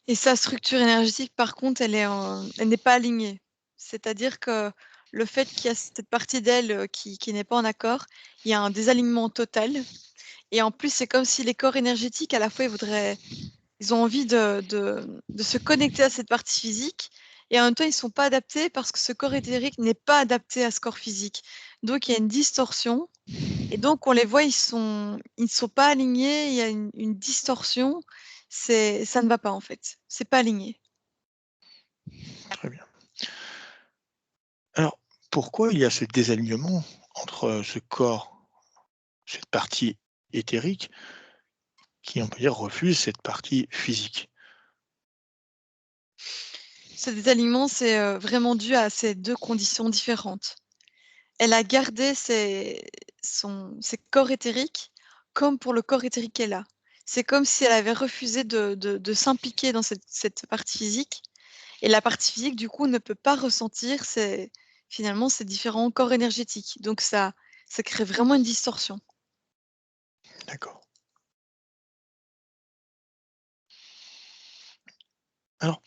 et sa structure énergétique, par contre, elle n'est pas alignée. C'est-à-dire que le fait qu'il y a cette partie d'elle, qui n'est pas en accord, il y a un désalignement total et en plus, c'est comme si les corps énergétiques, à la fois, ils ont envie de se connecter à cette partie physique et en même temps, ils sont pas adaptés parce que ce corps éthérique n'est pas adapté à ce corps physique. Donc il y a une distorsion et donc on les voit, ils ne sont pas alignés, il y a une distorsion, ça ne va pas en fait, c'est pas aligné. Très bien. Alors, pourquoi il y a ce désalignement entre ce corps, cette partie éthérique qui, on peut dire, refuse cette partie physique? Ce désalignement, c'est, vraiment dû à ces 2 conditions différentes. Elle a gardé ses corps éthériques comme pour le corps éthérique qu'elle a. C'est comme si elle avait refusé de s'impliquer dans cette partie physique et la partie physique, du coup, ne peut pas ressentir finalement, ces différents corps énergétiques. Donc ça crée vraiment une distorsion. D'accord. Alors,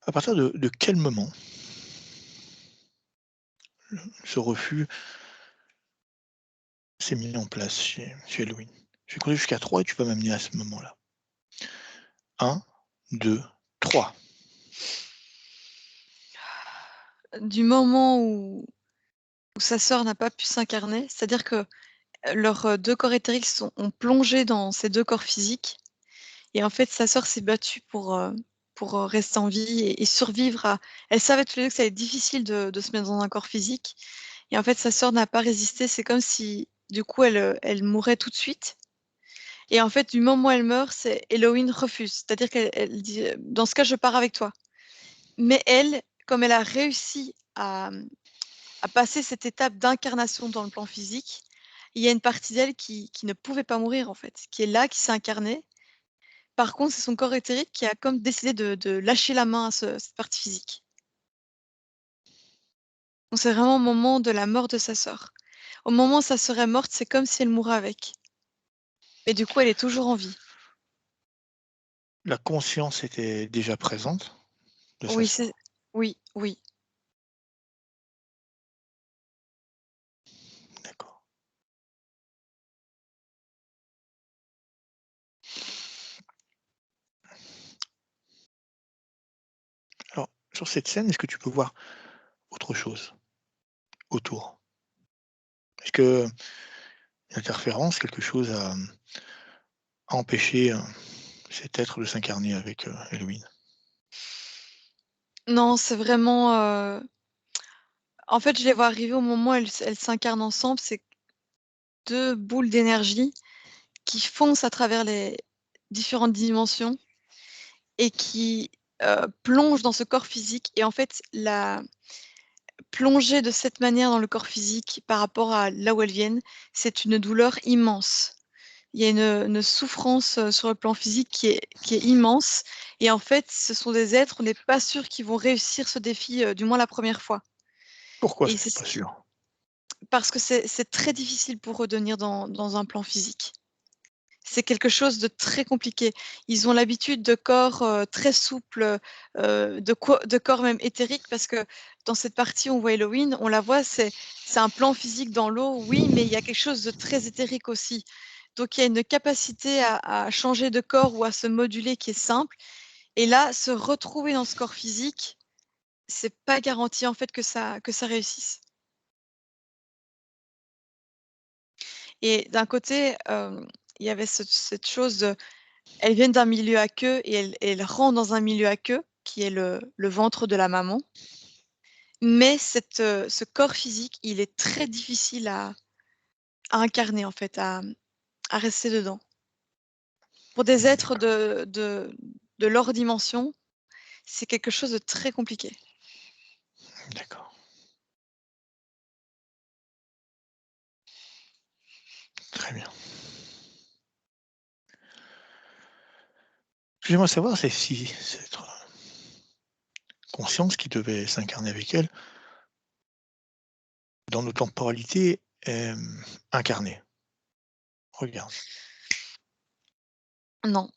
à partir de quel moment ce refus s'est mis en place chez Héloïne? Je vais compter jusqu'à 3 et tu vas m'amener à ce moment-là. 1, 2, 3. Du moment où sa sœur n'a pas pu s'incarner, c'est-à-dire que, leurs, 2 corps éthériques ont plongé dans ces 2 corps physiques et en fait, sa sœur s'est battue pour, rester en vie et survivre à elle savait tous les 2 que ça allait être difficile de se mettre dans un corps physique et en fait, sa sœur n'a pas résisté. C'est comme si, du coup, elle mourait tout de suite et en fait, du moment où elle meurt, c'est Héloïne refuse. C'est-à-dire qu'elle dit: «Dans ce cas, je pars avec toi». Mais elle, comme elle a réussi à passer cette étape d'incarnation dans le plan physique, il y a une partie d'elle qui ne pouvait pas mourir, en fait, qui est là, qui s'est incarnée. Par contre, c'est son corps éthérique qui a comme décidé de lâcher la main à cette partie physique. Donc c'est vraiment au moment de la mort de sa sœur. Au moment où sa sœur est morte, c'est comme si elle mourait avec. Mais du coup, elle est toujours en vie. La conscience était déjà présente de sa Oui, sœur. oui, oui. D'accord. Alors, sur cette scène, est-ce que tu peux voir autre chose autour? Est-ce que l'interférence, quelque chose à empêcher cet être de s'incarner avec Halloween? Non, c'est vraiment, en fait, je les vois arriver au moment où elles s'incarnent ensemble. C'est 2 boules d'énergie qui foncent à travers les différentes dimensions et qui, plongent dans ce corps physique et en fait, la plonger de cette manière dans le corps physique par rapport à là où elles viennent, c'est une douleur immense. Il y a une souffrance, sur le plan physique qui est immense et en fait, ce sont des êtres, on n'est pas sûr qu'ils vont réussir ce défi, du moins la première fois Pourquoi et ça c'est n'est ce pas qui sûr? parce que c'est très difficile pour eux de venir dans un plan physique. C'est quelque chose de très compliqué. Ils ont l'habitude de corps, très souples, de corps même éthériques parce que dans cette partie où on voit Halloween, on la voit, c'est un plan physique dans l'eau, oui, mais il y a quelque chose de très éthérique aussi. Donc il y a une capacité à changer de corps ou à se moduler qui est simple et là, se retrouver dans ce corps physique, c'est pas garanti en fait que ça réussisse et d'un côté, il y avait cette chose de elles viennent d'un milieu aqueux et elles rentrent dans un milieu aqueux, qui est le ventre de la maman. Mais ce corps physique, il est très difficile à incarner en fait, à rester dedans. Pour des êtres D'accord, de leur dimension, c'est quelque chose de très compliqué. d'accord. Très bien. Ce que j'aimerais savoir, c'est si cette conscience qui devait s'incarner avec elle, dans nos temporalités, est incarnée. Regarde, Non,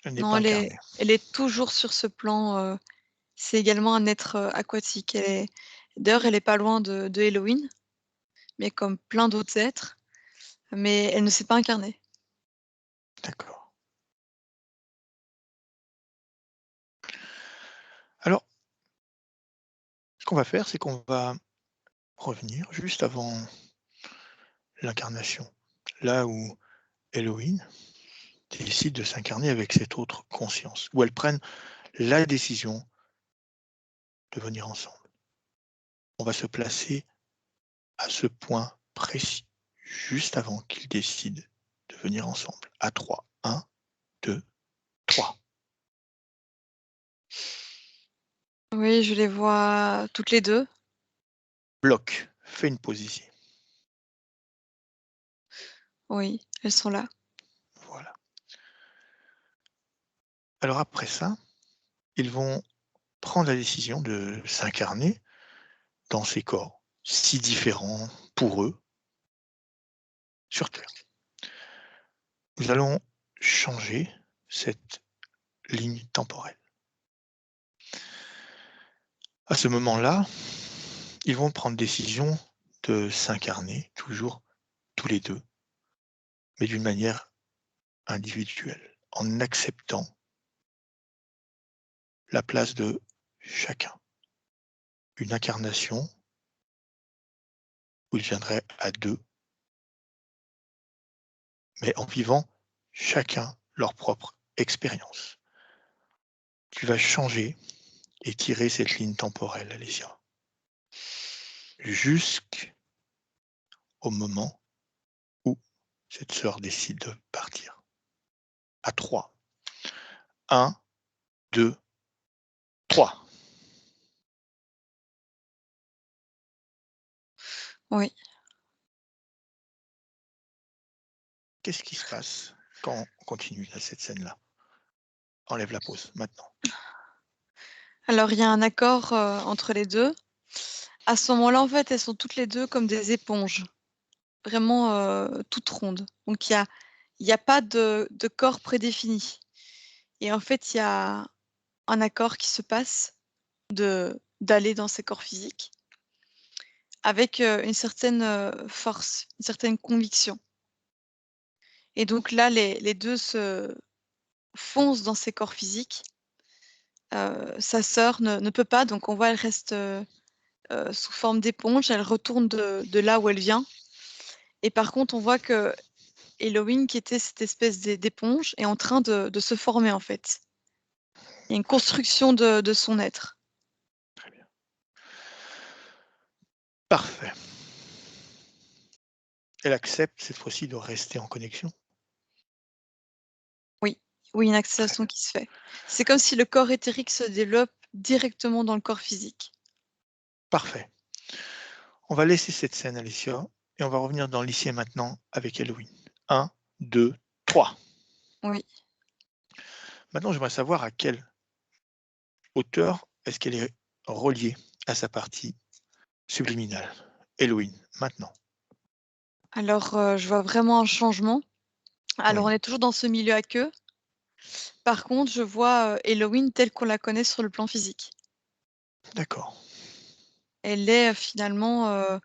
elle n'est non, pas elle est incarnée. elle est toujours sur ce plan, c'est également un être, aquatique. D'ailleurs, elle est pas loin de Halloween, mais comme plein d'autres êtres, mais elle ne s'est pas incarnée. D'accord. Alors, ce qu'on va faire, c'est qu'on va revenir juste avant l'incarnation, là où Elohim décide de s'incarner avec cette autre conscience, où elles prennent la décision de venir ensemble. On va se placer à ce point précis, juste avant qu'ils décident de venir ensemble. À 3. 1, 2, 3. Oui, je les vois toutes les 2. Bloc, fais une pause ici. Oui, elles sont là. Voilà. Alors après ça, ils vont prendre la décision de s'incarner dans ces corps si différents pour eux sur Terre. Nous allons changer cette ligne temporelle. À ce moment-là, ils vont prendre décision de s'incarner toujours tous les deux, mais d'une manière individuelle, en acceptant la place de chacun. Une incarnation où ils viendraient à deux, mais en vivant chacun leur propre expérience. Tu vas changer et tirer cette ligne temporelle, Alésia, jusqu'au moment où cette sœur décide de partir. À 3. 1, 2, 3. Oui. Qu'est-ce qui se passe quand on continue à cette scène-là? Enlève la pause, maintenant. Alors il y a un accord, entre les 2. À ce moment-là, en fait, elles sont toutes les 2 comme des éponges, vraiment, toutes rondes. Donc il y a pas de corps prédéfini et en fait, il y a un accord qui se passe d'aller dans ces corps physiques avec, une certaine, force, une certaine conviction et donc là, les 2 se foncent dans ces corps physiques. Sa sœur ne peut pas, donc on voit, elle reste, sous forme d'éponge, elle retourne de là où elle vient et par contre, on voit que Elohim, qui était cette espèce d'éponge, est en train de se former, en fait. Il y a une construction de son être. Très bien. Parfait. Elle accepte cette fois-ci de rester en connexion? Oui, oui, une Très activation bien. qui se fait. C'est comme si le corps éthérique se développe directement dans le corps physique. Parfait. On va laisser cette scène, Alicia, et on va revenir dans l'ici et maintenant avec Halloween. 1, 2, 3. Oui. Maintenant, j'aimerais savoir à quelle hauteur est-ce qu'elle est reliée à sa partie subliminale. Halloween, maintenant. Alors, je vois vraiment un changement. Alors, on Oui, est toujours dans ce milieu aqueux. Par contre, je vois, Elohim telle qu'on la connaît sur le plan physique. d'accord. Elle est, finalement,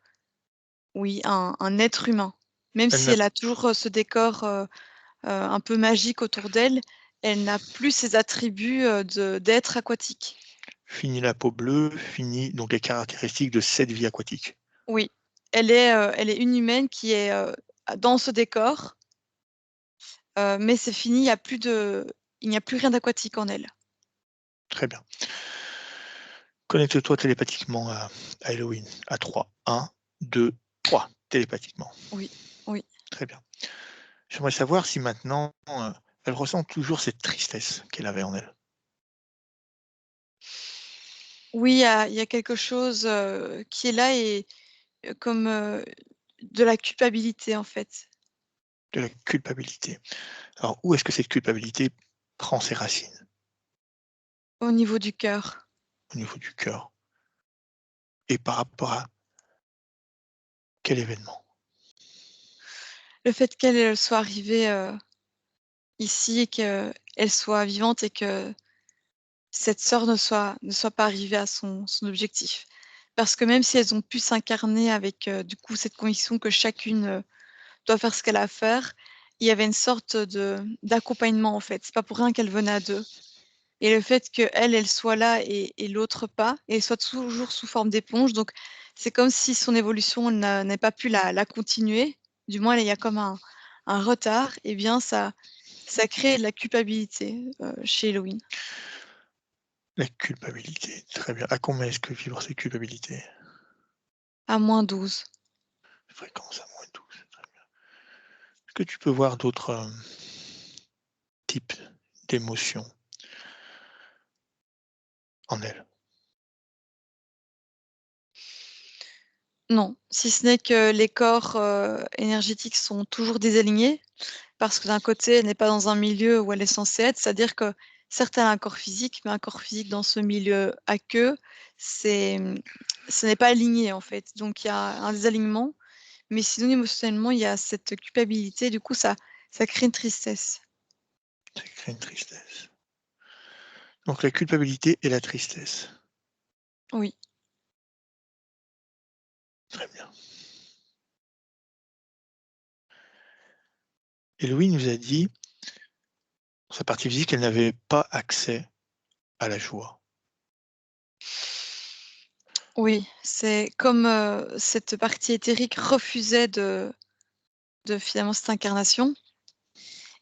oui, un être humain. Même Elle si n'a elle a toujours, ce décor, un peu magique autour d'elle, elle n'a plus ses attributs, d'être aquatique. fini la peau bleue, fini donc les caractéristiques de cette vie aquatique. Oui, elle est une humaine qui est, dans ce décor, mais c'est fini, il n'y a plus rien d'aquatique en elle. Très bien. Connecte-toi télépathiquement à Halloween. À 3. 1, 2, 3. Télépathiquement. Oui, oui. Très bien. J'aimerais savoir si maintenant, elle ressent toujours cette tristesse qu'elle avait en elle. Oui, il y a quelque chose, qui est là et comme, de la culpabilité, en fait, De la culpabilité. Alors, où est-ce que cette culpabilité prend ses racines? au niveau du cœur. Au niveau du cœur. Et par rapport à quel événement? Le fait qu'elle, soit arrivée, ici et qu'elle soit vivante et que cette sœur ne soit pas arrivée à son objectif. Parce que même si elles ont pu s'incarner avec, du coup, cette conviction que chacune, doit faire ce qu'elle a à faire, il y avait une sorte d'accompagnement, en fait. C'est pas pour rien qu'elles venaient à 2 et le fait qu'elle, elle soit là et l'autre pas et soit toujours sous forme d'éponge, donc c'est comme si son évolution, elle n'avait pas pu la continuer. Du moins, il y a comme un retard et bien ça crée de la culpabilité, chez Héloïne. La culpabilité. Très bien. À combien est-ce que vibre cette culpabilité? À -12. Fréquence à -12. Très bien. Est-ce que tu peux voir d'autres types d'émotions en elle? Non, si ce n'est que les corps, énergétiques sont toujours désalignés, parce que d'un côté, elle n'est pas dans un milieu où elle est censée être, c'est-à-dire que certes, elle a un corps physique, mais un corps physique dans ce milieu aqueux, c'est, ce n'est pas aligné en fait. Donc il y a un désalignement, mais sinon émotionnellement, il y a cette culpabilité, du coup ça crée une tristesse. Ça crée une tristesse. Donc la culpabilité et la tristesse. Oui, Très bien. Et Louis nous a dit, pour sa partie physique, elle n'avait pas accès à la joie. oui, c'est comme, cette partie éthérique refusait de finalement cette incarnation.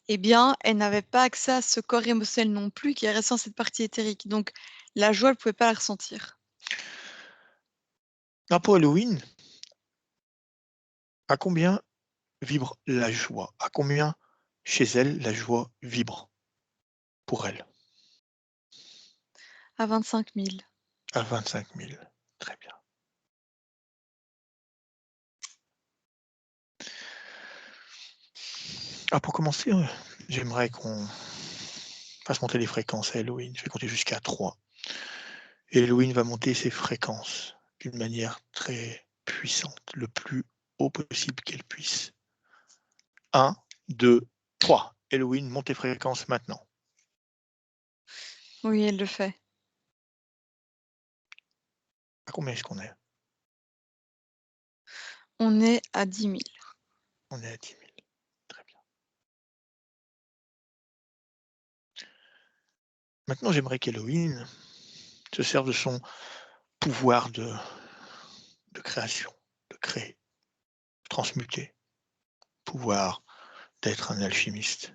Eh bien, elle n'avait pas accès à ce corps émotionnel non plus qui restait dans cette partie éthérique. Donc la joie, elle pouvait pas la ressentir. Alors pour Halloween, à combien vibre la joie? À combien chez elle la joie vibre pour elle? À 25 000. À 25 000. Très bien. Alors pour commencer, j'aimerais qu'on fasse monter les fréquences à Halloween. Je vais compter jusqu'à 3. Et Halloween va monter ses fréquences d'une manière très puissante, le plus haut possible qu'elle puisse. 1, 2, 3. Halloween, monte tes fréquences maintenant. Oui, elle le fait. À combien est-ce qu'on est? On est à 10 000. On est à 10 000. Très bien. Maintenant, j'aimerais qu'Halloween se serve de son pouvoir de création, de créer, de transmuter, pouvoir d'être un alchimiste.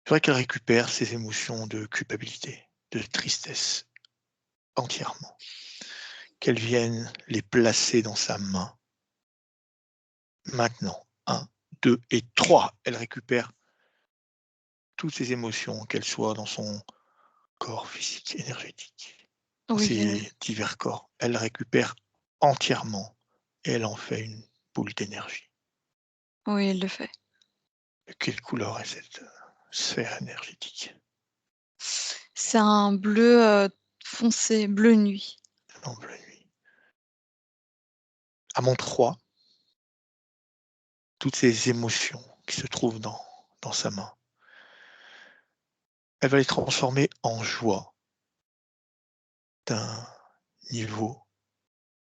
Je voudrais qu'elle récupère ses émotions de culpabilité, de tristesse, entièrement. Qu'elle vienne les placer dans sa main. Maintenant, 1, 2 et 3. Elle récupère toutes ses émotions, qu'elles soient dans son corps physique, énergétique, dans Oui, ses divers corps. Elle récupère entièrement et elle en fait une boule d'énergie. oui, elle le fait. De quelle couleur est cette sphère énergétique? C'est un bleu foncé, bleu nuit. En pleine nuit. À mon 3, toutes ces émotions qui se trouvent dans sa main, elle va les transformer en joie d'un niveau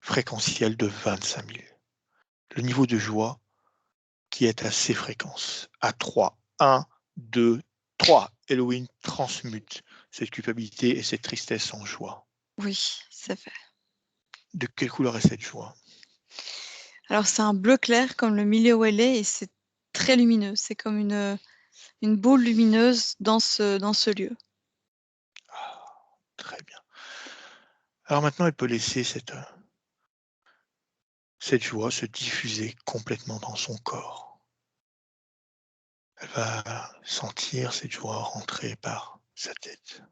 fréquentiel de 25 000. Le niveau de joie qui est à ces fréquences. À 3. 1, 2, 3. Halloween transmute cette culpabilité et cette tristesse en joie. Oui, c'est fait. De quelle couleur est cette joie? Alors c'est un bleu clair comme le milieu où elle est et c'est très lumineux. C'est comme une boule lumineuse dans ce lieu. Ah, très bien. Alors maintenant, elle peut laisser cette joie se diffuser complètement dans son corps. Elle va sentir cette joie rentrer par sa tête,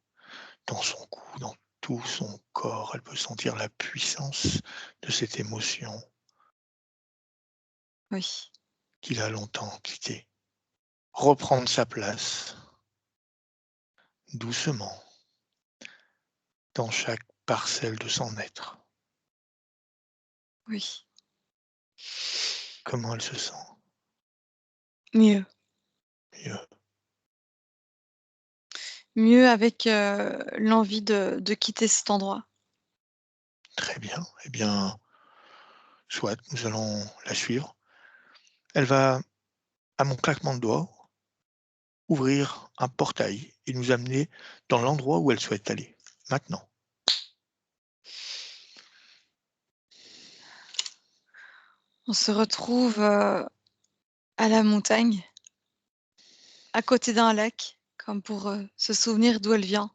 dans son cou, dans tout son corps. Elle peut sentir la puissance de cette émotion Oui, qu'il a longtemps quittée. Reprendre sa place doucement dans chaque parcelle de son être. oui. Comment elle se sent? Mieux. Mieux. Mieux avec l'envie de quitter cet endroit. Très bien. Eh bien, soit, nous allons la suivre. Elle va, à mon claquement de doigts, ouvrir un portail et nous amener dans l'endroit où elle souhaite aller. Maintenant. On se retrouve à la montagne, à côté d'un lac, comme pour se souvenir d'où elle vient.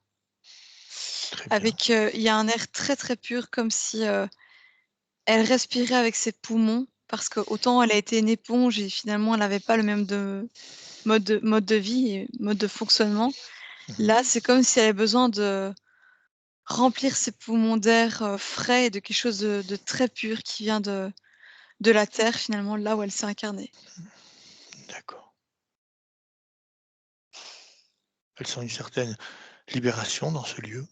Très bien. Avec, il y a un air très très pur, comme si elle respirait avec ses poumons, parce que autant elle a été une éponge et finalement elle n'avait pas le même mode de vie et mode de fonctionnement. Là, c'est comme si elle avait besoin de remplir ses poumons d'air frais et de quelque chose de très pur qui vient de la terre, finalement, là où elle s'est incarnée. D'accord. Elle sent une certaine libération dans ce lieu.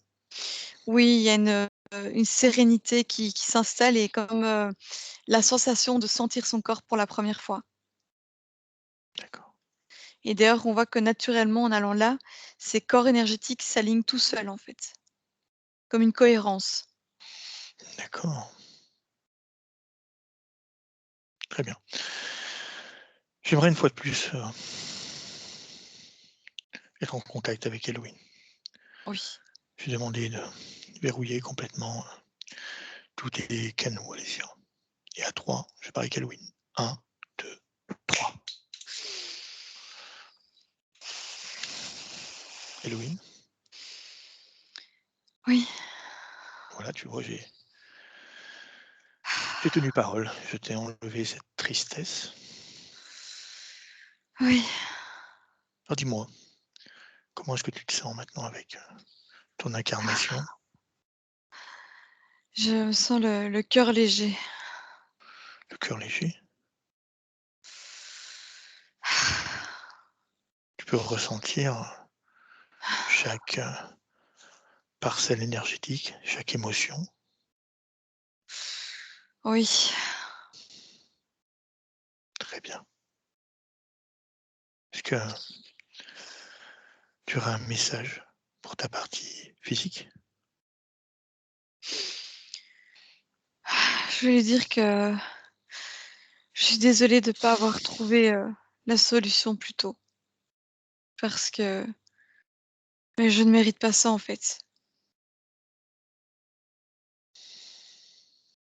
Oui, il y a une sérénité qui s'installe et comme la sensation de sentir son corps pour la première fois. D'accord. Et d'ailleurs, on voit que naturellement, en allant là, ces corps énergétiques s'alignent tout seuls, en fait, comme une cohérence. D'accord. Très bien. J'aimerais une fois de plus être en contact avec Halloween. Oui. Je vais demander de verrouiller complètement tous les canaux alésiens. Et à 3, je parie qu'Halloween. 1, 2, 3. Halloween. Oui. Voilà, tu vois, j'ai tenu parole. Je t'ai enlevé cette tristesse. Oui. Alors dis-moi, comment est-ce que tu te sens maintenant avec ton incarnation? Je me sens le cœur léger. Le cœur léger? peux ressentir chaque parcelle énergétique, chaque émotion. Oui. Très bien. Est-ce que tu aurais un message pour ta partie physique? Je vais lui dire que je suis désolée de ne pas avoir trouvé, la solution plus tôt. Parce que, je ne mérite pas ça, en fait.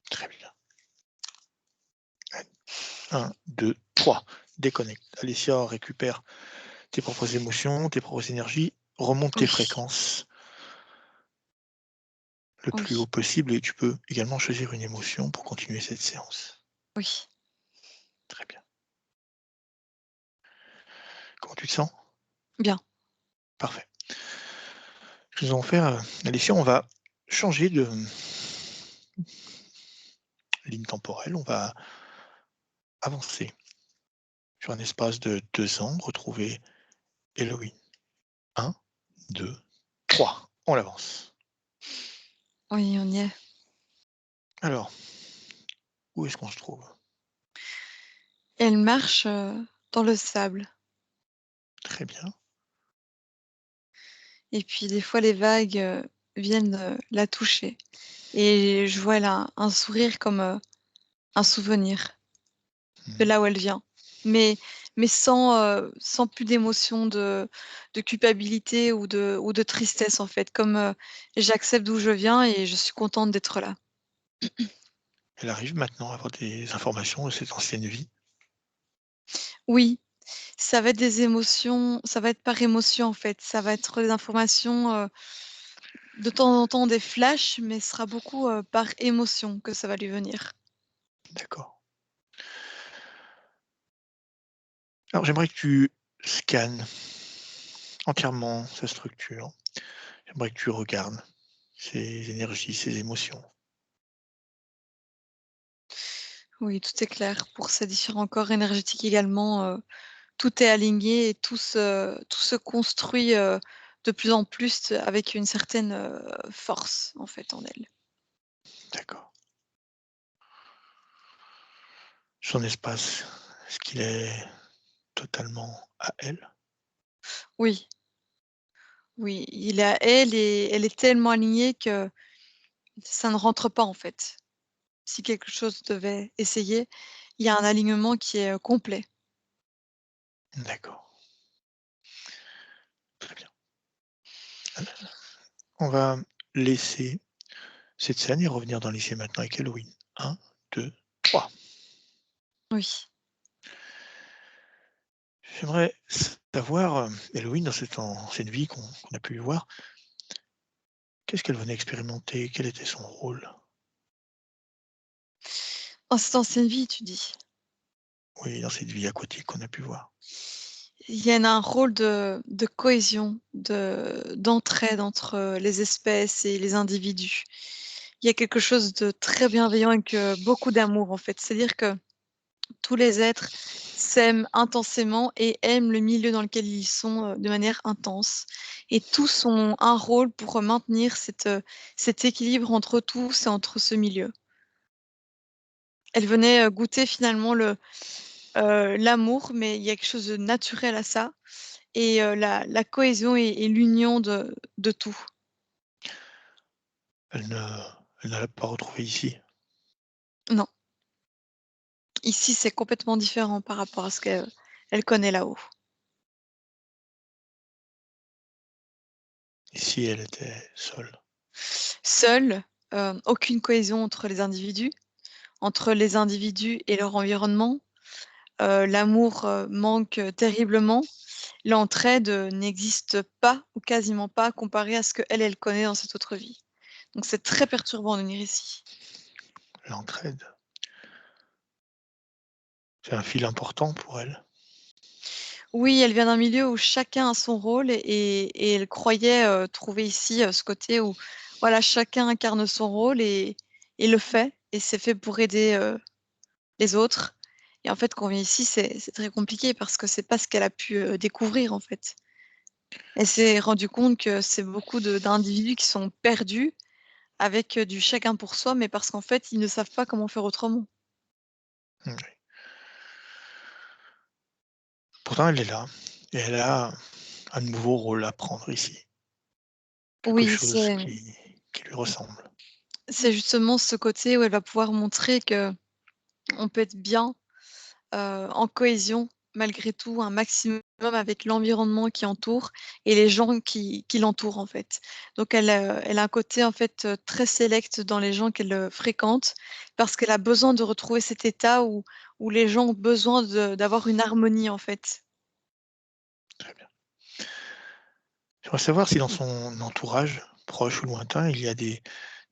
Très bien. 1, 2, 3. Déconnecte. Alicia récupère tes propres émotions, tes propres énergies, remonte tes Oui, fréquences le plus oui, haut possible et tu peux également choisir une émotion pour continuer cette séance. oui. Très bien. Comment tu te sens? Bien. Parfait. Nous allons faire, Alicia, on va changer de ligne temporelle, on va avancer sur un espace de 2 ans, retrouver Halloween. 1, 2, 3. On l'avance. Oui, on y est. Alors, où est-ce qu'on se trouve? Elle marche, dans le sable Très bien. et puis des fois les vagues, viennent, la toucher et je vois elle a un sourire comme, un souvenir de Mmh. là où elle vient. Mais sans plus d'émotion de culpabilité ou de tristesse en fait, comme, j'accepte d'où je viens et je suis contente d'être là. Elle arrive maintenant à avoir des informations de cette ancienne vie. Oui, ça va être des émotions, ça va être par émotion en fait, ça va être des informations, de temps en temps des flashs, mais ce sera beaucoup, par émotion que ça va lui venir. D'accord. Alors j'aimerais que tu scannes entièrement sa structure. J'aimerais que tu regardes ses énergies, ses émotions. Oui, tout est clair. Pour ces différents corps énergétiques également, tout est aligné et tout se construit, de plus en plus avec une certaine, force en fait en elle. D'accord. Son espace, est-ce qu'il est totalement à elle? Oui, oui, il est à elle et elle est tellement alignée que ça ne rentre pas en fait. Si quelque chose devait essayer, il y a un alignement qui est, complet. D'accord, très bien. On va laisser cette scène et revenir dans l'ici et maintenant avec Halloween. 1, 2, 3. Oui. J'aimerais savoir, Halloween dans cette ancienne vie qu'on a pu voir, qu'est-ce qu'elle venait expérimenter? Quel était son rôle? En cette ancienne vie, tu dis? Oui, dans cette vie aquatique qu'on a pu voir. Il y en a un rôle de cohésion, d'entraide entre les espèces et les individus. Il y a quelque chose de très bienveillant avec, beaucoup d'amour, en fait. C'est-à-dire que tous les êtres s'aiment intensément et aiment le milieu dans lequel ils sont, de manière intense et tous ont un rôle pour maintenir cet équilibre entre tous et entre ce milieu. Elle venait, goûter finalement l'amour, mais il y a quelque chose de naturel à ça et la cohésion et l'union de tout. Elle ne elle ne l'a pas retrouvé ici. Non, ici, c'est complètement différent par rapport à ce qu'elle connaît là-haut. Ici, elle était seule. Seule, aucune cohésion entre les individus et leur environnement. L'amour, manque, terriblement. L'entraide, n'existe pas ou quasiment pas comparée à ce qu'elle, elle connaît dans cette autre vie. Donc c'est très perturbant de venir ici. L'entraide, c'est un fil important pour elle. Oui, elle vient d'un milieu où chacun a son rôle et elle croyait, trouver ici, ce côté où, voilà, chacun incarne son rôle et le fait et c'est fait pour aider, les autres Et en fait, quand on vient ici, c'est très compliqué parce que c'est pas ce qu'elle a pu découvrir en fait. Elle s'est rendue compte que c'est beaucoup d'individus qui sont perdus avec du chacun pour soi, mais parce qu'en fait, ils ne savent pas comment faire autrement. Oui. Pourtant, elle est là et elle a un nouveau rôle à prendre ici. Quelque Oui, chose qui lui ressemble. c'est justement ce côté où elle va pouvoir montrer que on peut être bien en cohésion malgré tout un maximum avec l'environnement qui entoure et les gens qui l'entourent en fait. Donc elle a un côté en fait, très sélect dans les gens qu'elle fréquente parce qu'elle a besoin de retrouver cet état où les gens ont besoin d'avoir une harmonie en fait. Très bien. J'aimerais savoir si dans son entourage, proche ou lointain, il y a des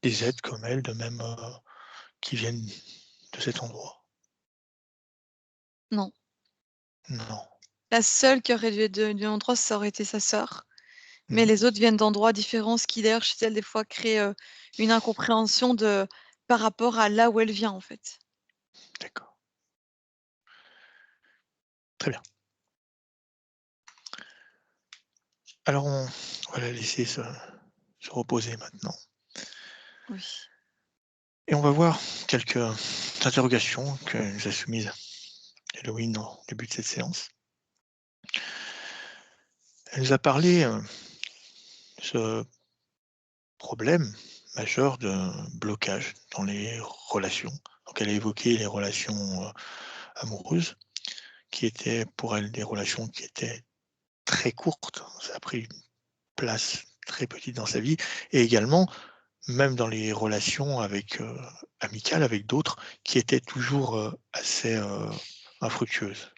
êtres comme elle, de même, qui viennent de cet endroit? Non. Non. La seule qui aurait dû être de l'endroit, ça aurait été sa sœur, mais Mmh. les autres viennent d'endroits différents, ce qui d'ailleurs chez elle des fois crée, une incompréhension par rapport à là où elle vient en fait. D'accord. Très bien. Alors on va la laisser se reposer maintenant Oui. et on va voir quelques interrogations que nous a soumises Héloïne au début de cette séance. Elle nous a parlé, de ce problème majeur de blocage dans les relations. Donc elle a évoqué les relations, amoureuses qui étaient pour elle des relations qui étaient très courtes. Ça a pris une place très petite dans sa vie et également, même dans les relations avec, amicales avec d'autres qui étaient toujours, assez, infructueuses.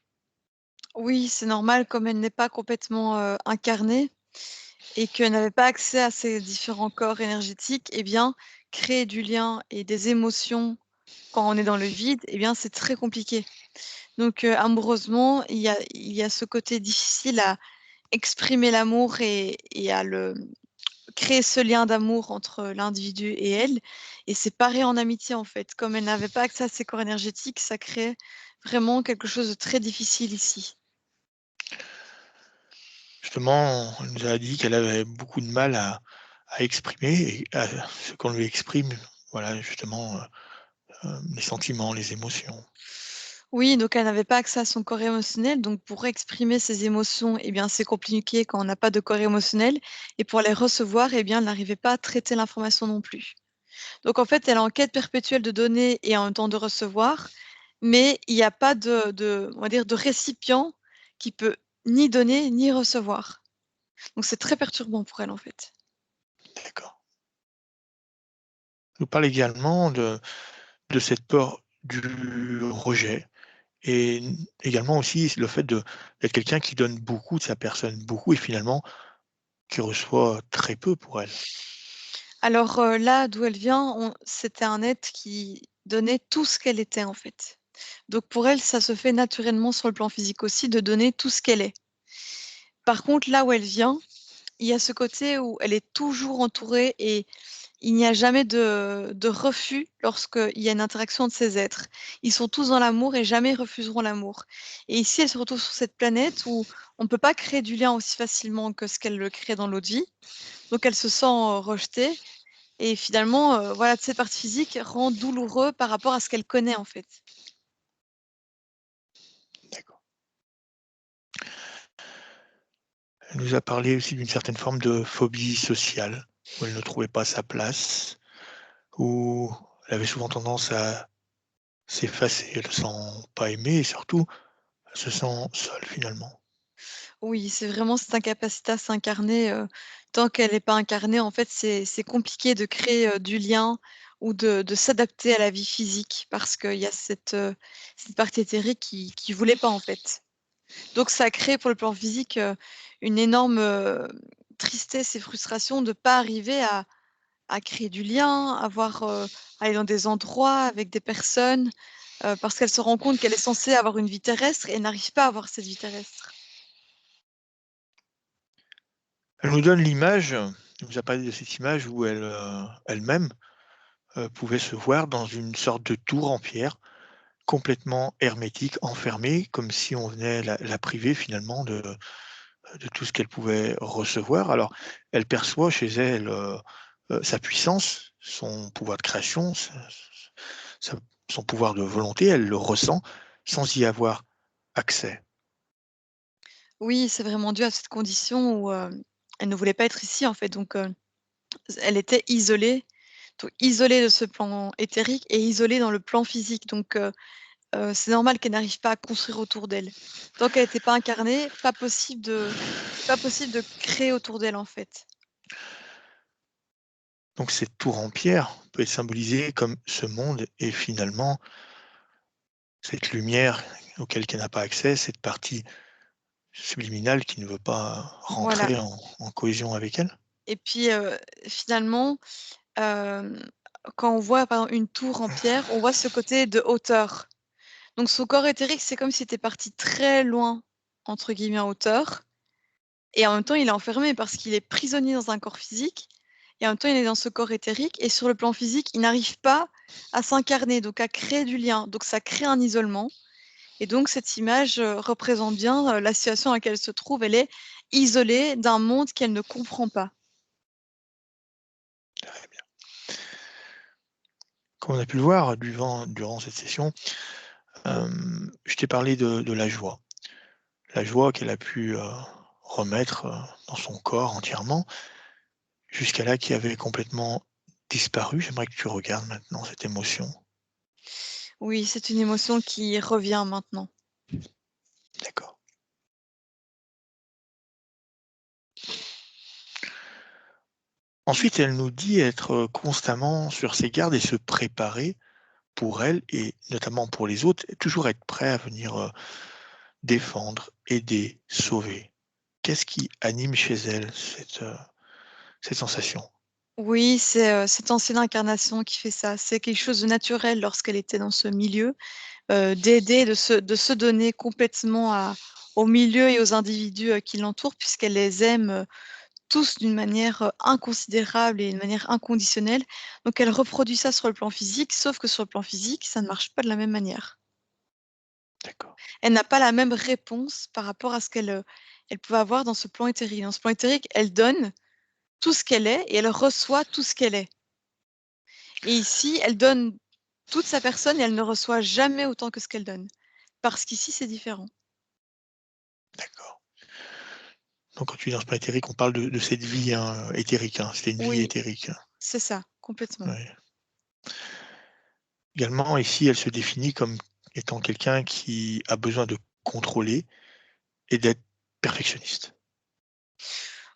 Oui, c'est normal comme elle n'est pas complètement, incarnée et qu'elle n'avait pas accès à ces différents corps énergétiques, eh bien, créer du lien et des émotions quand on est dans le vide, eh bien, c'est très compliqué. Donc, amoureusement, il y a ce côté difficile à exprimer l'amour et à créer ce lien d'amour entre l'individu et elle et c'est pareil en amitié, en fait. Comme elle n'avait pas accès à ses corps énergétiques, ça crée vraiment quelque chose de très difficile ici. Justement, elle nous a dit qu'elle avait beaucoup de mal à exprimer et à ce qu'on lui exprime, voilà, justement, les sentiments, les émotions. Oui, donc elle n'avait pas accès à son corps émotionnel, donc pour exprimer ses émotions, eh bien, c'est compliqué quand on n'a pas de corps émotionnel et pour les recevoir, eh bien, elle n'arrivait pas à traiter l'information non plus. Donc en fait, elle est en quête perpétuelle de donner et en même temps de recevoir, mais il n'y a pas on va dire de récipient qui peut ni donner ni recevoir. Donc c'est très perturbant pour elle, en fait. D'accord. Elle nous parle également de cette peur du rejet et également aussi le fait d'être quelqu'un qui donne beaucoup de sa personne, beaucoup et finalement qui reçoit très peu pour elle. Alors, là d'où elle vient, c'était un être qui donnait tout ce qu'elle était, en fait. Donc pour elle, ça se fait naturellement sur le plan physique aussi de donner tout ce qu'elle est. Par contre, là où elle vient, il y a ce côté où elle est toujours entourée et il n'y a jamais de refus lorsqu'il y a une interaction entre ces êtres. Ils sont tous dans l'amour et jamais ils refuseront l'amour. Et ici, elle se retrouve sur cette planète où on ne peut pas créer du lien aussi facilement que ce qu'elle le crée dans l'autre vie. Donc elle se sent, rejetée et finalement, voilà, cette partie physique rend douloureux par rapport à ce qu'elle connaît, en fait. D'accord. Elle nous a parlé aussi d'une certaine forme de phobie sociale, où elle ne trouvait pas sa place, où elle avait souvent tendance à s'effacer, elle ne se sent pas aimée et surtout, elle se sent seule finalement. Oui, c'est vraiment cette incapacité à s'incarner, tant qu'elle n'est pas incarnée, en fait, c'est compliqué de créer, du lien ou de s'adapter à la vie physique parce qu'il y a cette partie éthérique qui voulait pas, en fait. Donc ça crée pour le plan physique, une énorme, tristesse et frustration de pas arriver à créer du lien, aller dans des endroits avec des personnes, parce qu'elle se rend compte qu'elle est censée avoir une vie terrestre et n'arrive pas à avoir cette vie terrestre. Elle nous donne l'image, elle nous a parlé de cette image où elle, elle-même, pouvait se voir dans une sorte de tour en pierre complètement hermétique, enfermée, comme si on venait la priver finalement de tout ce qu'elle pouvait recevoir. Alors, elle perçoit chez elle, sa puissance, son pouvoir de création, sa son pouvoir de volonté, elle le ressent sans y avoir accès. Oui, c'est vraiment dû à cette condition où, elle ne voulait pas être ici, en fait, donc elle était isolée, donc isolée de ce plan éthérique et isolée dans le plan physique, donc c'est normal qu'elle n'arrive pas à construire autour d'elle. Tant qu'elle était pas incarnée, pas possible de créer autour d'elle, en fait. Donc cette tour en pierre peut être symbolisée comme ce monde et finalement cette lumière auquel elle n'a pas accès, cette partie subliminale qui ne veut pas Voilà rentrer en cohésion avec elle? et puis, finalement, hem, quand on voit, par exemple, une tour en pierre, on voit ce côté de hauteur. Donc son corps éthérique, c'est comme s'il était parti «très loin» entre guillemets en hauteur et en même temps, il est enfermé parce qu'il est prisonnier dans un corps physique et en même temps, il est dans ce corps éthérique et sur le plan physique, il n'arrive pas à s'incarner, donc à créer du lien. Donc ça crée un isolement et donc cette image, représente bien, la situation dans laquelle elle se trouve. Elle est isolée d'un monde qu'elle ne comprend pas. Très bien. Comme on a pu le voir durant cette session, je t'ai parlé de la joie. La joie qu'elle a pu, remettre, dans son corps entièrement, jusqu'à là qui avait complètement disparu. J'aimerais que tu regardes maintenant cette émotion. Oui, c'est une émotion qui revient maintenant. D'accord. Ensuite, elle nous dit être, constamment sur ses gardes et se préparer pour elle et notamment pour les autres, et toujours être prêt à venir, défendre, aider, sauver. Qu'est-ce qui anime chez elle cette sensation? Oui, c'est, cette ancienne incarnation qui fait ça. C'est quelque chose de naturel lorsqu'elle était dans ce milieu, d'aider, de se donner complètement au milieu et aux individus, qui l'entourent puisqu'elle les aime, tous d'une manière, inconsidérable et d'une manière inconditionnelle. Donc elle reproduit ça sur le plan physique, sauf que sur le plan physique, ça ne marche pas de la même manière. D'accord, Elle n'a pas la même réponse par rapport à ce qu'elle, elle pouvait avoir dans ce plan éthérique. Dans ce plan éthérique, elle donne tout ce qu'elle est et elle reçoit tout ce qu'elle est. Et ici, elle donne toute sa personne et elle ne reçoit jamais autant que ce qu'elle donne. Parce qu'ici, c'est différent. d'accord. Donc quand tu dis dans ce plan éthérique, on parle de cette vie, hein, éthérique, hein, c'était une vie Oui, éthérique, hein. c'est ça, complètement. Ouais. Également ici, elle se définit comme étant quelqu'un qui a besoin de contrôler et d'être perfectionniste.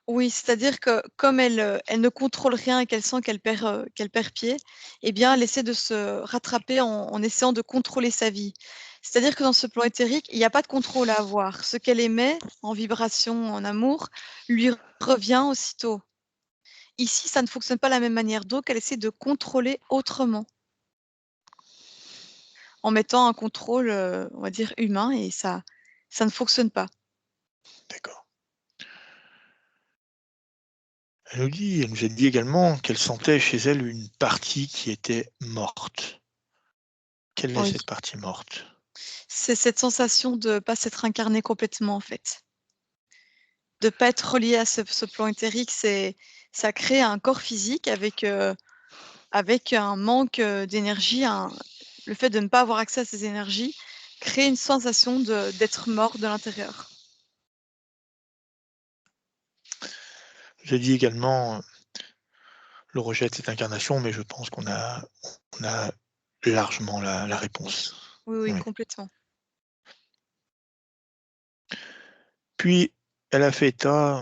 Oui, c'est-à-dire que comme elle, elle ne contrôle rien et qu'elle sent qu'elle perd pied, eh bien, elle essaie de se rattraper en essayant de contrôler sa vie. C'est-à-dire que dans ce plan éthérique, il n'y a pas de contrôle à avoir. Ce qu'elle émet en vibration, en amour, lui revient aussitôt. Ici, ça ne fonctionne pas de la même manière, donc elle essaie de contrôler autrement, en mettant un contrôle, on va dire humain et ça ne fonctionne pas. D'accord. Elle nous a dit également qu'elle sentait chez elle une partie qui était morte. Quelle est Oui, cette partie morte? c'est cette sensation de pas s'être incarné complètement, en fait. De pas être relié à ce plan éthérique, ça crée un corps physique avec un manque, d'énergie, le fait de ne pas avoir accès à ces énergies crée une sensation d'être mort de l'intérieur. J'ai dit également le rejet de cette incarnation, mais je pense qu'on a largement la réponse. Oui, oui, Oui. complètement. Puis, elle a fait état,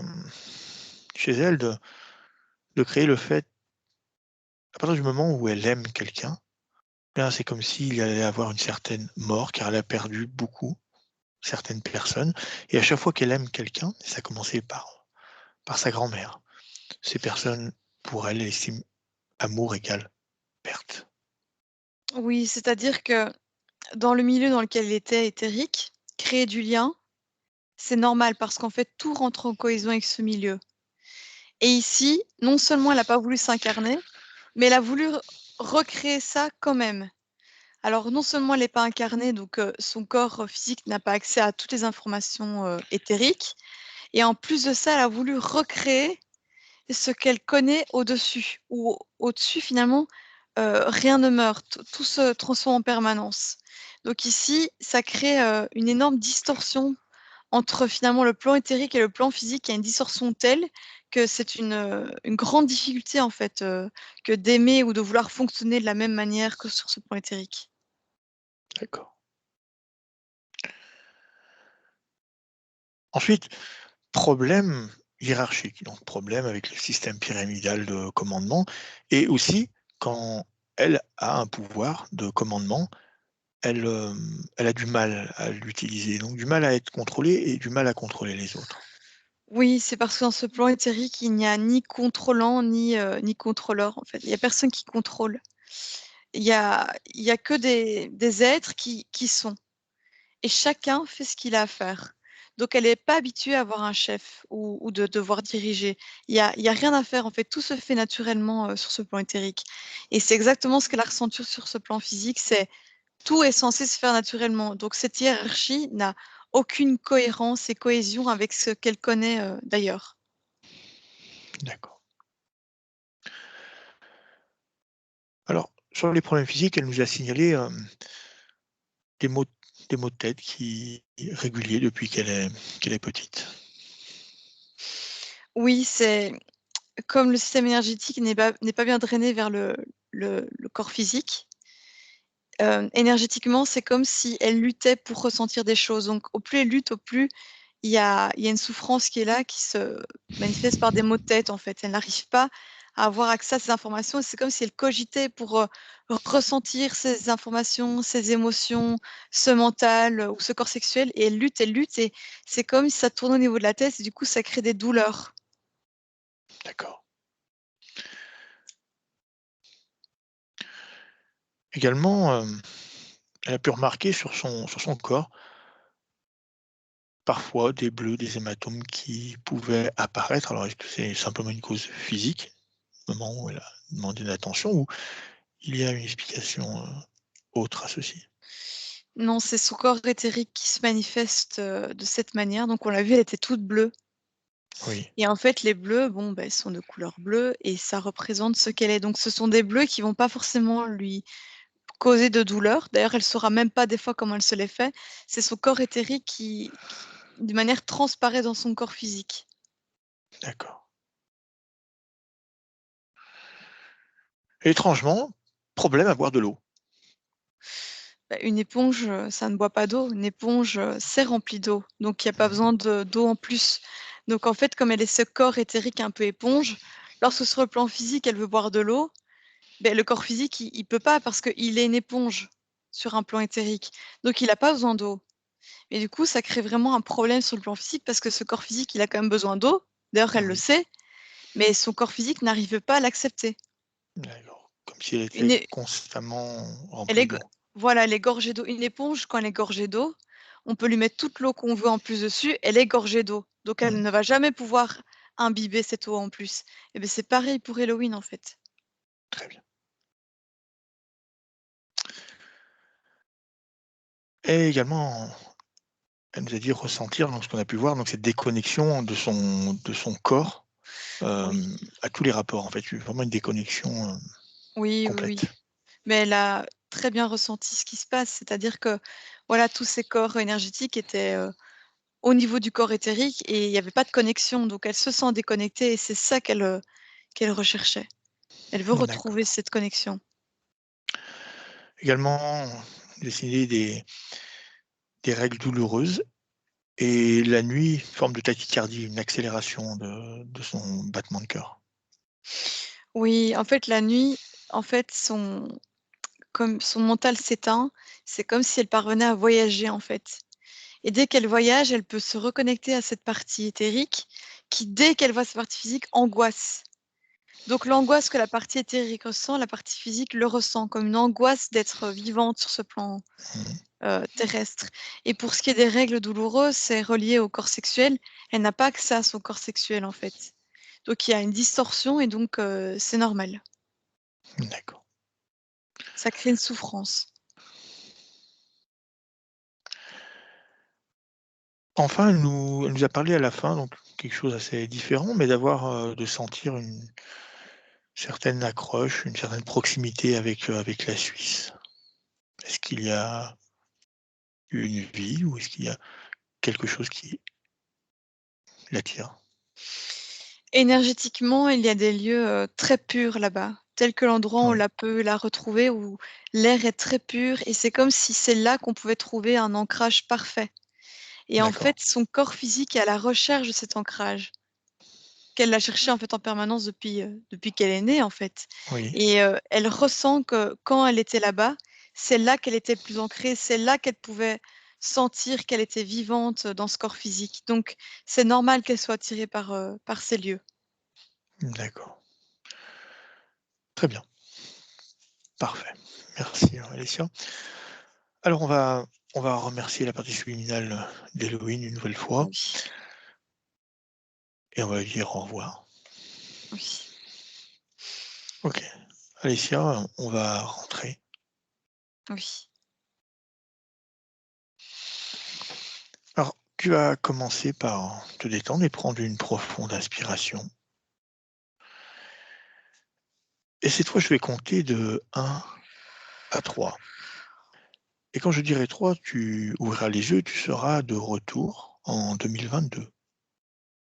chez elle de créer le fait, à partir du moment où elle aime quelqu'un, bien c'est comme s'il allait avoir une certaine mort, car elle a perdu beaucoup, certaines personnes, et à chaque fois qu'elle aime quelqu'un, et ça a commencé par sa grand-mère, ces personnes, pour elle, estiment amour égale perte. Oui, c'est-à-dire que dans le milieu dans lequel elle était éthérique, créer du lien, c'est normal parce qu'en fait, tout rentre en cohésion avec ce milieu. Et ici, non seulement elle a pas voulu s'incarner, mais elle a voulu recréer ça quand même. Alors non seulement elle n'est pas incarnée, donc son corps physique n'a pas accès à toutes les informations éthériques, et en plus de ça, elle a voulu recréer ce qu'elle connaît au-dessus, ou au-dessus finalement, rien ne meurt, tout se transforme en permanence. Donc ici, ça crée une énorme distorsion entre finalement le plan éthérique et le plan physique. Il y a une distorsion telle que c'est une grande difficulté en fait, que d'aimer ou de vouloir fonctionner de la même manière que sur ce plan éthérique. D'accord. Ensuite, problème hiérarchique, donc problème avec le système pyramidal de commandement et aussi quand elle a un pouvoir de commandement, elle a du mal à l'utiliser, donc du mal à être contrôlée et du mal à contrôler les autres. Oui, c'est parce que dans ce plan éthérique, il n'y a ni contrôlant ni contrôleur en fait. Il y a personne qui contrôle. Il y a que des êtres qui sont et chacun fait ce qu'il a à faire. Donc elle est pas habituée à avoir un chef ou de devoir diriger. Il y a rien à faire en fait, tout se fait naturellement, sur ce plan éthérique et c'est exactement ce qu'elle a ressenti sur ce plan physique, c'est tout est censé se faire naturellement. Donc cette hiérarchie n'a aucune cohérence et cohésion avec ce qu'elle connaît, d'ailleurs. D'accord. Alors, sur les problèmes physiques, elle nous a signalé, des maux des maux de tête qui réguliers depuis qu'elle est petite. Oui, c'est comme le système énergétique n'est pas bien drainé vers le corps physique, énergétiquement, c'est comme si elle luttait pour ressentir des choses. Donc au plus elle lutte, au plus il y a une souffrance qui est là, qui se manifeste par des maux de tête, en fait. Elle n'arrive pas à avoir accès à ces informations. C'est comme si elle cogitait pour, ressentir ces informations, ces émotions, ce mental, ou ce corps sexuel et elle lutte et c'est comme si ça tourne au niveau de la tête et du coup, ça crée des douleurs. D'accord. Également, elle a pu remarquer sur son corps, parfois des bleus, des hématomes qui pouvaient apparaître. Alors est-ce que c'est simplement une cause physique, au moment où elle a demandé de l'attention ou il y a une explication, autre à ceci? Non, c'est son corps éthérique qui se manifeste, de cette manière. Donc on l'a vu, elle était toute bleue Oui, et en fait, les bleus, bon, bah, elles sont de couleur bleue et ça représente ce qu'elle est. Donc ce sont des bleus qui vont pas forcément lui causer de douleur. D'ailleurs, elle saura même pas des fois comment elle se les fait. C'est son corps éthérique qui d'une manière transparaît dans son corps physique. d'accord. Étrangement, problème à boire de l'eau. Bah, une éponge, ça ne boit pas d'eau. Une éponge, c'est rempli d'eau, donc il y a pas Mmh, besoin d'eau en plus. Donc en fait, comme elle est ce corps éthérique un peu éponge, lorsque sur le plan physique, elle veut boire de l'eau, beh, le corps physique, il peut pas parce qu'il est une éponge sur un plan éthérique. Donc il a pas besoin d'eau. Et du coup, ça crée vraiment un problème sur le plan physique parce que ce corps physique, il a quand même besoin d'eau. D'ailleurs, elle le oui, sait, mais son corps physique n'arrive pas à l'accepter. d'accord. Comme si elle Une était é constamment Elle remplie est g d'eau. Voilà, elle est gorgée d'eau. Une éponge, quand elle est gorgée d'eau, on peut lui mettre toute l'eau qu'on veut en plus dessus, elle est gorgée d'eau. Donc elle Mmh, ne va jamais pouvoir imbiber cette eau en plus. Et beh, c'est pareil pour Halloween, en fait. très bien. Et également, elle nous a dit ressentir, donc ce qu'on a pu voir, donc cette déconnexion de son corps, Oui. à tous les rapports en fait, vraiment une déconnexion, Oui, oui, oui. complète. Mais elle a très bien ressenti ce qui se passe. C'est-à-dire que, voilà, tous ces corps énergétiques étaient, au niveau du corps éthérique et il y avait pas de connexion. Donc elle se sent déconnectée et c'est ça qu'elle recherchait. Elle veut retrouver D'accord. cette connexion. Également, dessiner des règles douloureuses et la nuit, une forme de tachycardie, une accélération de son battement de cœur. Oui, en fait, la nuit, en fait, comme son mental s'éteint, c'est comme si elle parvenait à voyager, en fait. Et dès qu'elle voyage, elle peut se reconnecter à cette partie éthérique qui, dès qu'elle voit sa partie physique, angoisse. Donc l'angoisse que la partie éthérique ressent, la partie physique le ressent comme une angoisse d'être vivante sur ce plan, Mmh, terrestre. Et pour ce qui est des règles douloureuses, c'est relié au corps sexuel. Elle n'a pas accès à son corps sexuel, en fait. Donc il y a une distorsion et donc c'est normal. d'accord. Ça crée une souffrance. enfin, elle nous a parlé à la fin, donc quelque chose d'assez différent, mais de sentir une certaine accroche, une certaine proximité avec la Suisse. Est-ce qu'il y a une ville ou est-ce qu'il y a quelque chose qui l'attire? Énergétiquement, il y a des lieux, très purs là-bas, tels que l'endroit où on Oui, peut la retrouver, où l'air est très pur et c'est comme si c'est là qu'on pouvait trouver un ancrage parfait et en d'accord. fait, son corps physique est à la recherche de cet ancrage, qu'elle a cherché, en fait, en permanence depuis qu'elle est née, en fait Oui, et elle ressent que quand elle était là-bas, c'est là qu'elle était le plus ancrée, c'est là qu'elle pouvait sentir qu'elle était vivante, dans ce corps physique donc c'est normal qu'elle soit attirée par ces lieux. d'accord. Très bien, parfait. Merci, Alessia. Alors on va remercier la partie subliminale d'Halloween une nouvelle fois Oui, et on va lui dire au revoir. oui. OK. Alessia, on va rentrer. Oui, Alors, tu vas commencer par te détendre et prendre une profonde inspiration. Et cette fois, je vais compter de 1 à 3. Et quand je dirai 3, tu ouvriras les yeux, tu seras de retour en 2022,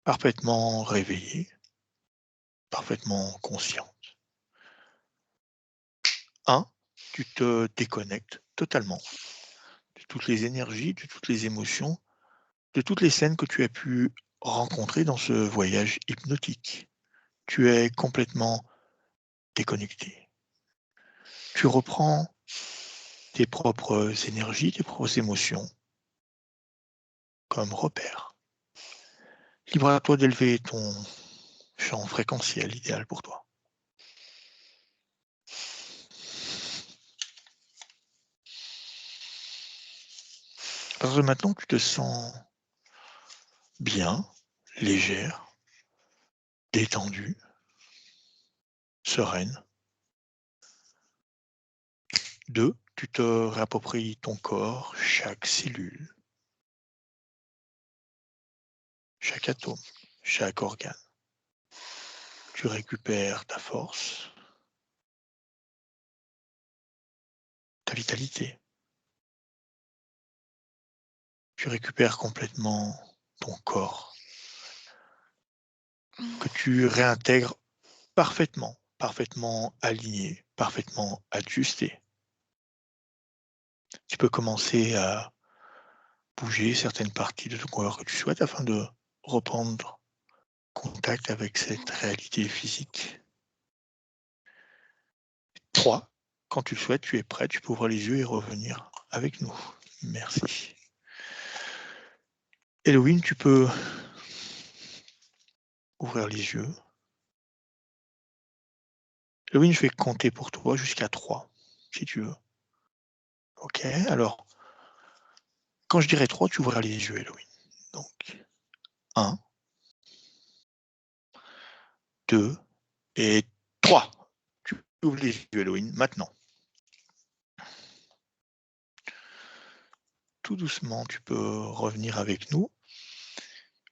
parfaitement réveillé, parfaitement conscient. 1, tu te déconnectes totalement de toutes les énergies, de toutes les émotions, de toutes les scènes que tu as pu rencontrer dans ce voyage hypnotique. Tu es complètement déconnecté. Tu reprends tes propres énergies, tes propres émotions comme repère. Libre à toi d'élever ton champ fréquentiel idéal pour toi. À partir de maintenant, tu te sens bien, légère, détendue, sereine. 2, tu te réappropries ton corps, chaque cellule, chaque atome, chaque organe. Tu récupères ta force, ta vitalité. Tu récupères complètement ton corps, que tu réintègres parfaitement aligné, parfaitement ajusté. Tu peux commencer à bouger certaines parties de ton corps que tu souhaites afin de reprendre contact avec cette réalité physique. 3, quand tu le souhaites, tu es prêt, tu peux ouvrir les yeux et revenir avec nous. Merci. Halloween, tu peux ouvrir les yeux. Halloween, je vais compter pour toi jusqu'à 3, si tu veux. Ok, alors, quand je dirai 3, tu ouvriras les yeux, Halloween. Donc, 1, 2 et 3. Tu ouvres les yeux, Halloween, maintenant. Tout doucement, tu peux revenir avec nous.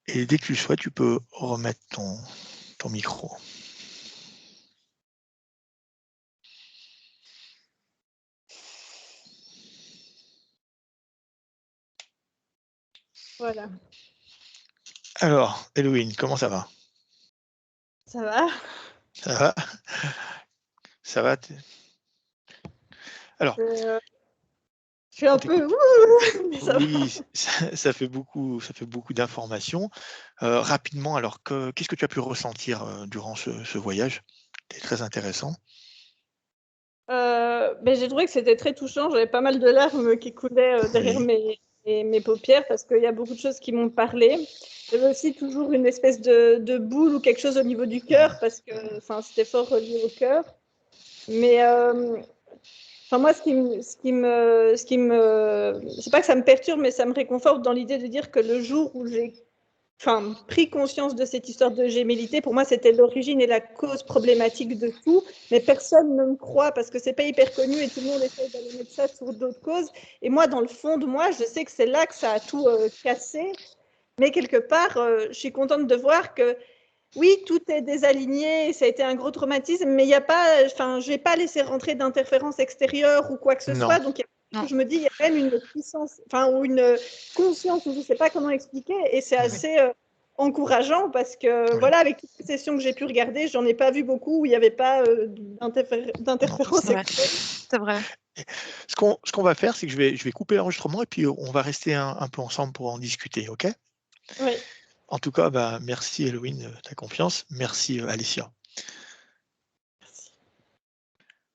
Et dès que tu le souhaites, tu peux remettre ton micro. Voilà, Alors, Halloween, comment ça va? ça va. Ça va? Ça va? Alors, Je je suis un on peu t'écoute. ouh, mais ça va. Oui, ça fait beaucoup d'informations. Rapidement, alors, qu'est-ce que tu as pu ressentir durant ce voyage? C'était très intéressant. Beh, j'ai trouvé que c'était très touchant. J'avais pas mal de larmes qui coulaient, derrière Oui, mes paupières parce qu'il y a beaucoup de choses qui m'ont parlé. J'avais aussi toujours une espèce de boule ou quelque chose au niveau du cœur parce que, enfin, c'était fort relié au cœur. Mais, enfin moi c'est pas que ça me perturbe, mais ça me réconforte dans l'idée de dire que le jour où j'ai pris conscience de cette histoire de gémellité. Pour moi, c'était l'origine et la cause problématique de tout, mais personne ne me croit parce que c'est pas hyper connu et tout le monde essaie d'aller mettre ça sur d'autres causes. Et moi, dans le fond de moi, je sais que c'est là que ça a tout cassé. Mais quelque part, je suis contente de voir que oui, tout est désaligné, ça a été un gros traumatisme, mais il y a pas, enfin, je n'ai pas laissé rentrer d'interférence extérieure ou quoi que ce Non. soit. Donc, je me dis, il y a quand même une puissance, enfin, ou une conscience, je ne sais pas comment expliquer, et c'est assez encourageant parce que, voilà, avec toutes les sessions que j'ai pu regarder, j'en ai pas vu beaucoup où il n'y avait pas d'interférence extérieure. C'est vrai. Ce qu'on va faire, c'est que je vais couper l'enregistrement et puis on va rester un peu ensemble pour en discuter, OK? Oui. En tout cas, merci Héloïne de ta confiance. Merci Alicia.